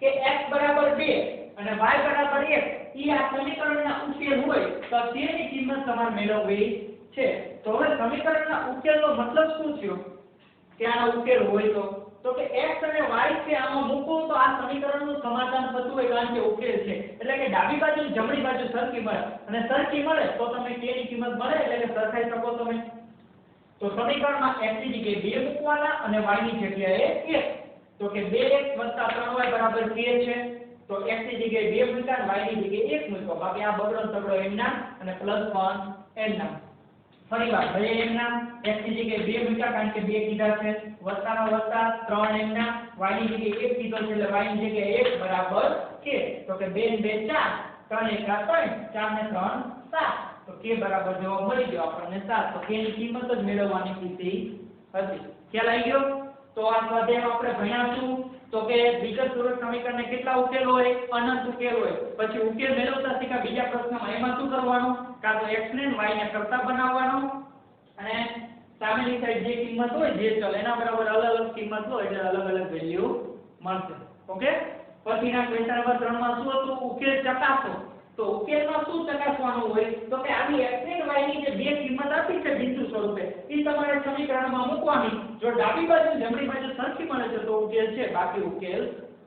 કે x બરાબર 2 અને y બરાબર 1 ઈ આ સમીકરણના ઉકેલ હોય તો તેની કિંમત તમારે મેળવવી છે. તો હવે સમીકરણના ઉકેલનો મતલબ શું થયો કે આનો ઉકેલ હોય તો કે x અને y છે આમાં મૂકો તો આ સમીકરણનું સમાધાન થતું હોય કારણ કે ઉકેલ છે એટલે કે ડાબી બાજુ જમણી બાજુ સરખી મળે અને સરખી મળે તો તમે k ની કિંમત મળે એટલે કે સરખાઈ શકો તમે. તો સમીકરણમાં x ની જગ્યાએ 2 મૂકવાના અને y ની જગ્યાએ 1 તો કે 2x 3y બરાબર k છે. તો x ની જગ્યાએ 2 મૂક્યા અને y ની જગ્યાએ 1 મૂક્યો બાકી આ બગડો તગડો એમ નામ અને +1 એમ નામ. ફરીવાર ભલે એમ નામ x ની જગ્યાએ 2 મૂક્યા કારણ કે 2 કીધા છે વત્તાનો વત્તા 3 એમ નામ y ની જગ્યાએ 1 કીધો છે એટલે y ની જગ્યાએ 1 બરાબર k તો કે 2 ને 2 4 3 1 3 4 ને 3 7 તો k બરાબર જવાબ મળી ગયો આપણને 7 તો k ની કિંમત જ મેળવવાની કીધી હતી. ખ્યાલ આવી ગયો? તો આ સ્વાધ્યાયમાં આપણે ભણ્યાશું તો કે વિકર્ષપૂર્વક સમીકરણને કેટલા ઉકેલ હોય અનંત ઉકેલ હોય પછી ઉકેલ મેળવતા શીખ્યા બીજા પ્રશ્નમાં એમાં શું કરવાનું કાં તો x ને y ને કરતા બનાવવાનો અને સામેની સાઈડ જે કિંમત હોય જે ચલ એના બરાબર અલગ અલગ કિંમત હોય એટલે અલગ અલગ વેલ્યુ મળશે. ઓકે પછીના ક્વેશ્ચન નંબર 3 માં શું હતું ઉકેલ ચકાસો તો ઉકેલમાં શું ચકાસવાનું હોય તો કે આવી x અને y ની જે બે કિંમત આપી છે બિંદુ સ્વરૂપે એ તમારે સમીકરણમાં મૂકવાની જો ડાબી બાજુ જમણી બાજુ સરખી મળે છે તો ઉકેલ છે બાકી ઉકેલ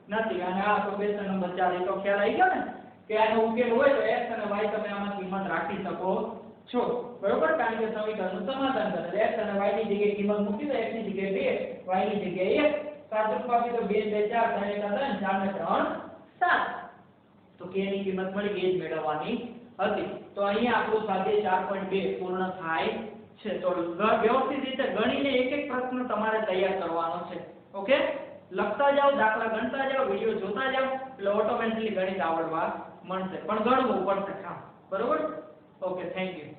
નથી. અને આ તો ક્વેશ્ચન નંબર 4 એ તો ખ્યાલ આવી ગયો ને કે આનો ઉકેલ હોય તો x અને y તમે આમાં કિંમત રાખી શકો છો બરોબર કારણ કે સમીકરણનું સમાધાન કરે x અને y ની જગ્યાએ કિંમત મૂકી દો x ની જગ્યાએ 2 y ની જગ્યાએ 1 સાત રૂપિયા તો 2 2 4 3 4 ને 3 7 તો k ની કિંમત મળી ગઈ જ મેળવવાની હતી. તો અહીંયા આપણું સ્વાધ્યાય 4.2 પૂર્ણ થાય છે. તો વ્યવસ્થિત રીતે ગણીને એક એક પ્રશ્ન તમારે તૈયાર કરવાનો છે. ઓકે લખતા જાઓ દાખલા ગણતા જાઓ વિડિયો જોતા જાઓ એટલે ઓટોમેટિકલી ગણિત આવડવા મળશે પણ ગણવું પડશે કામ બરોબર. Okay thank you.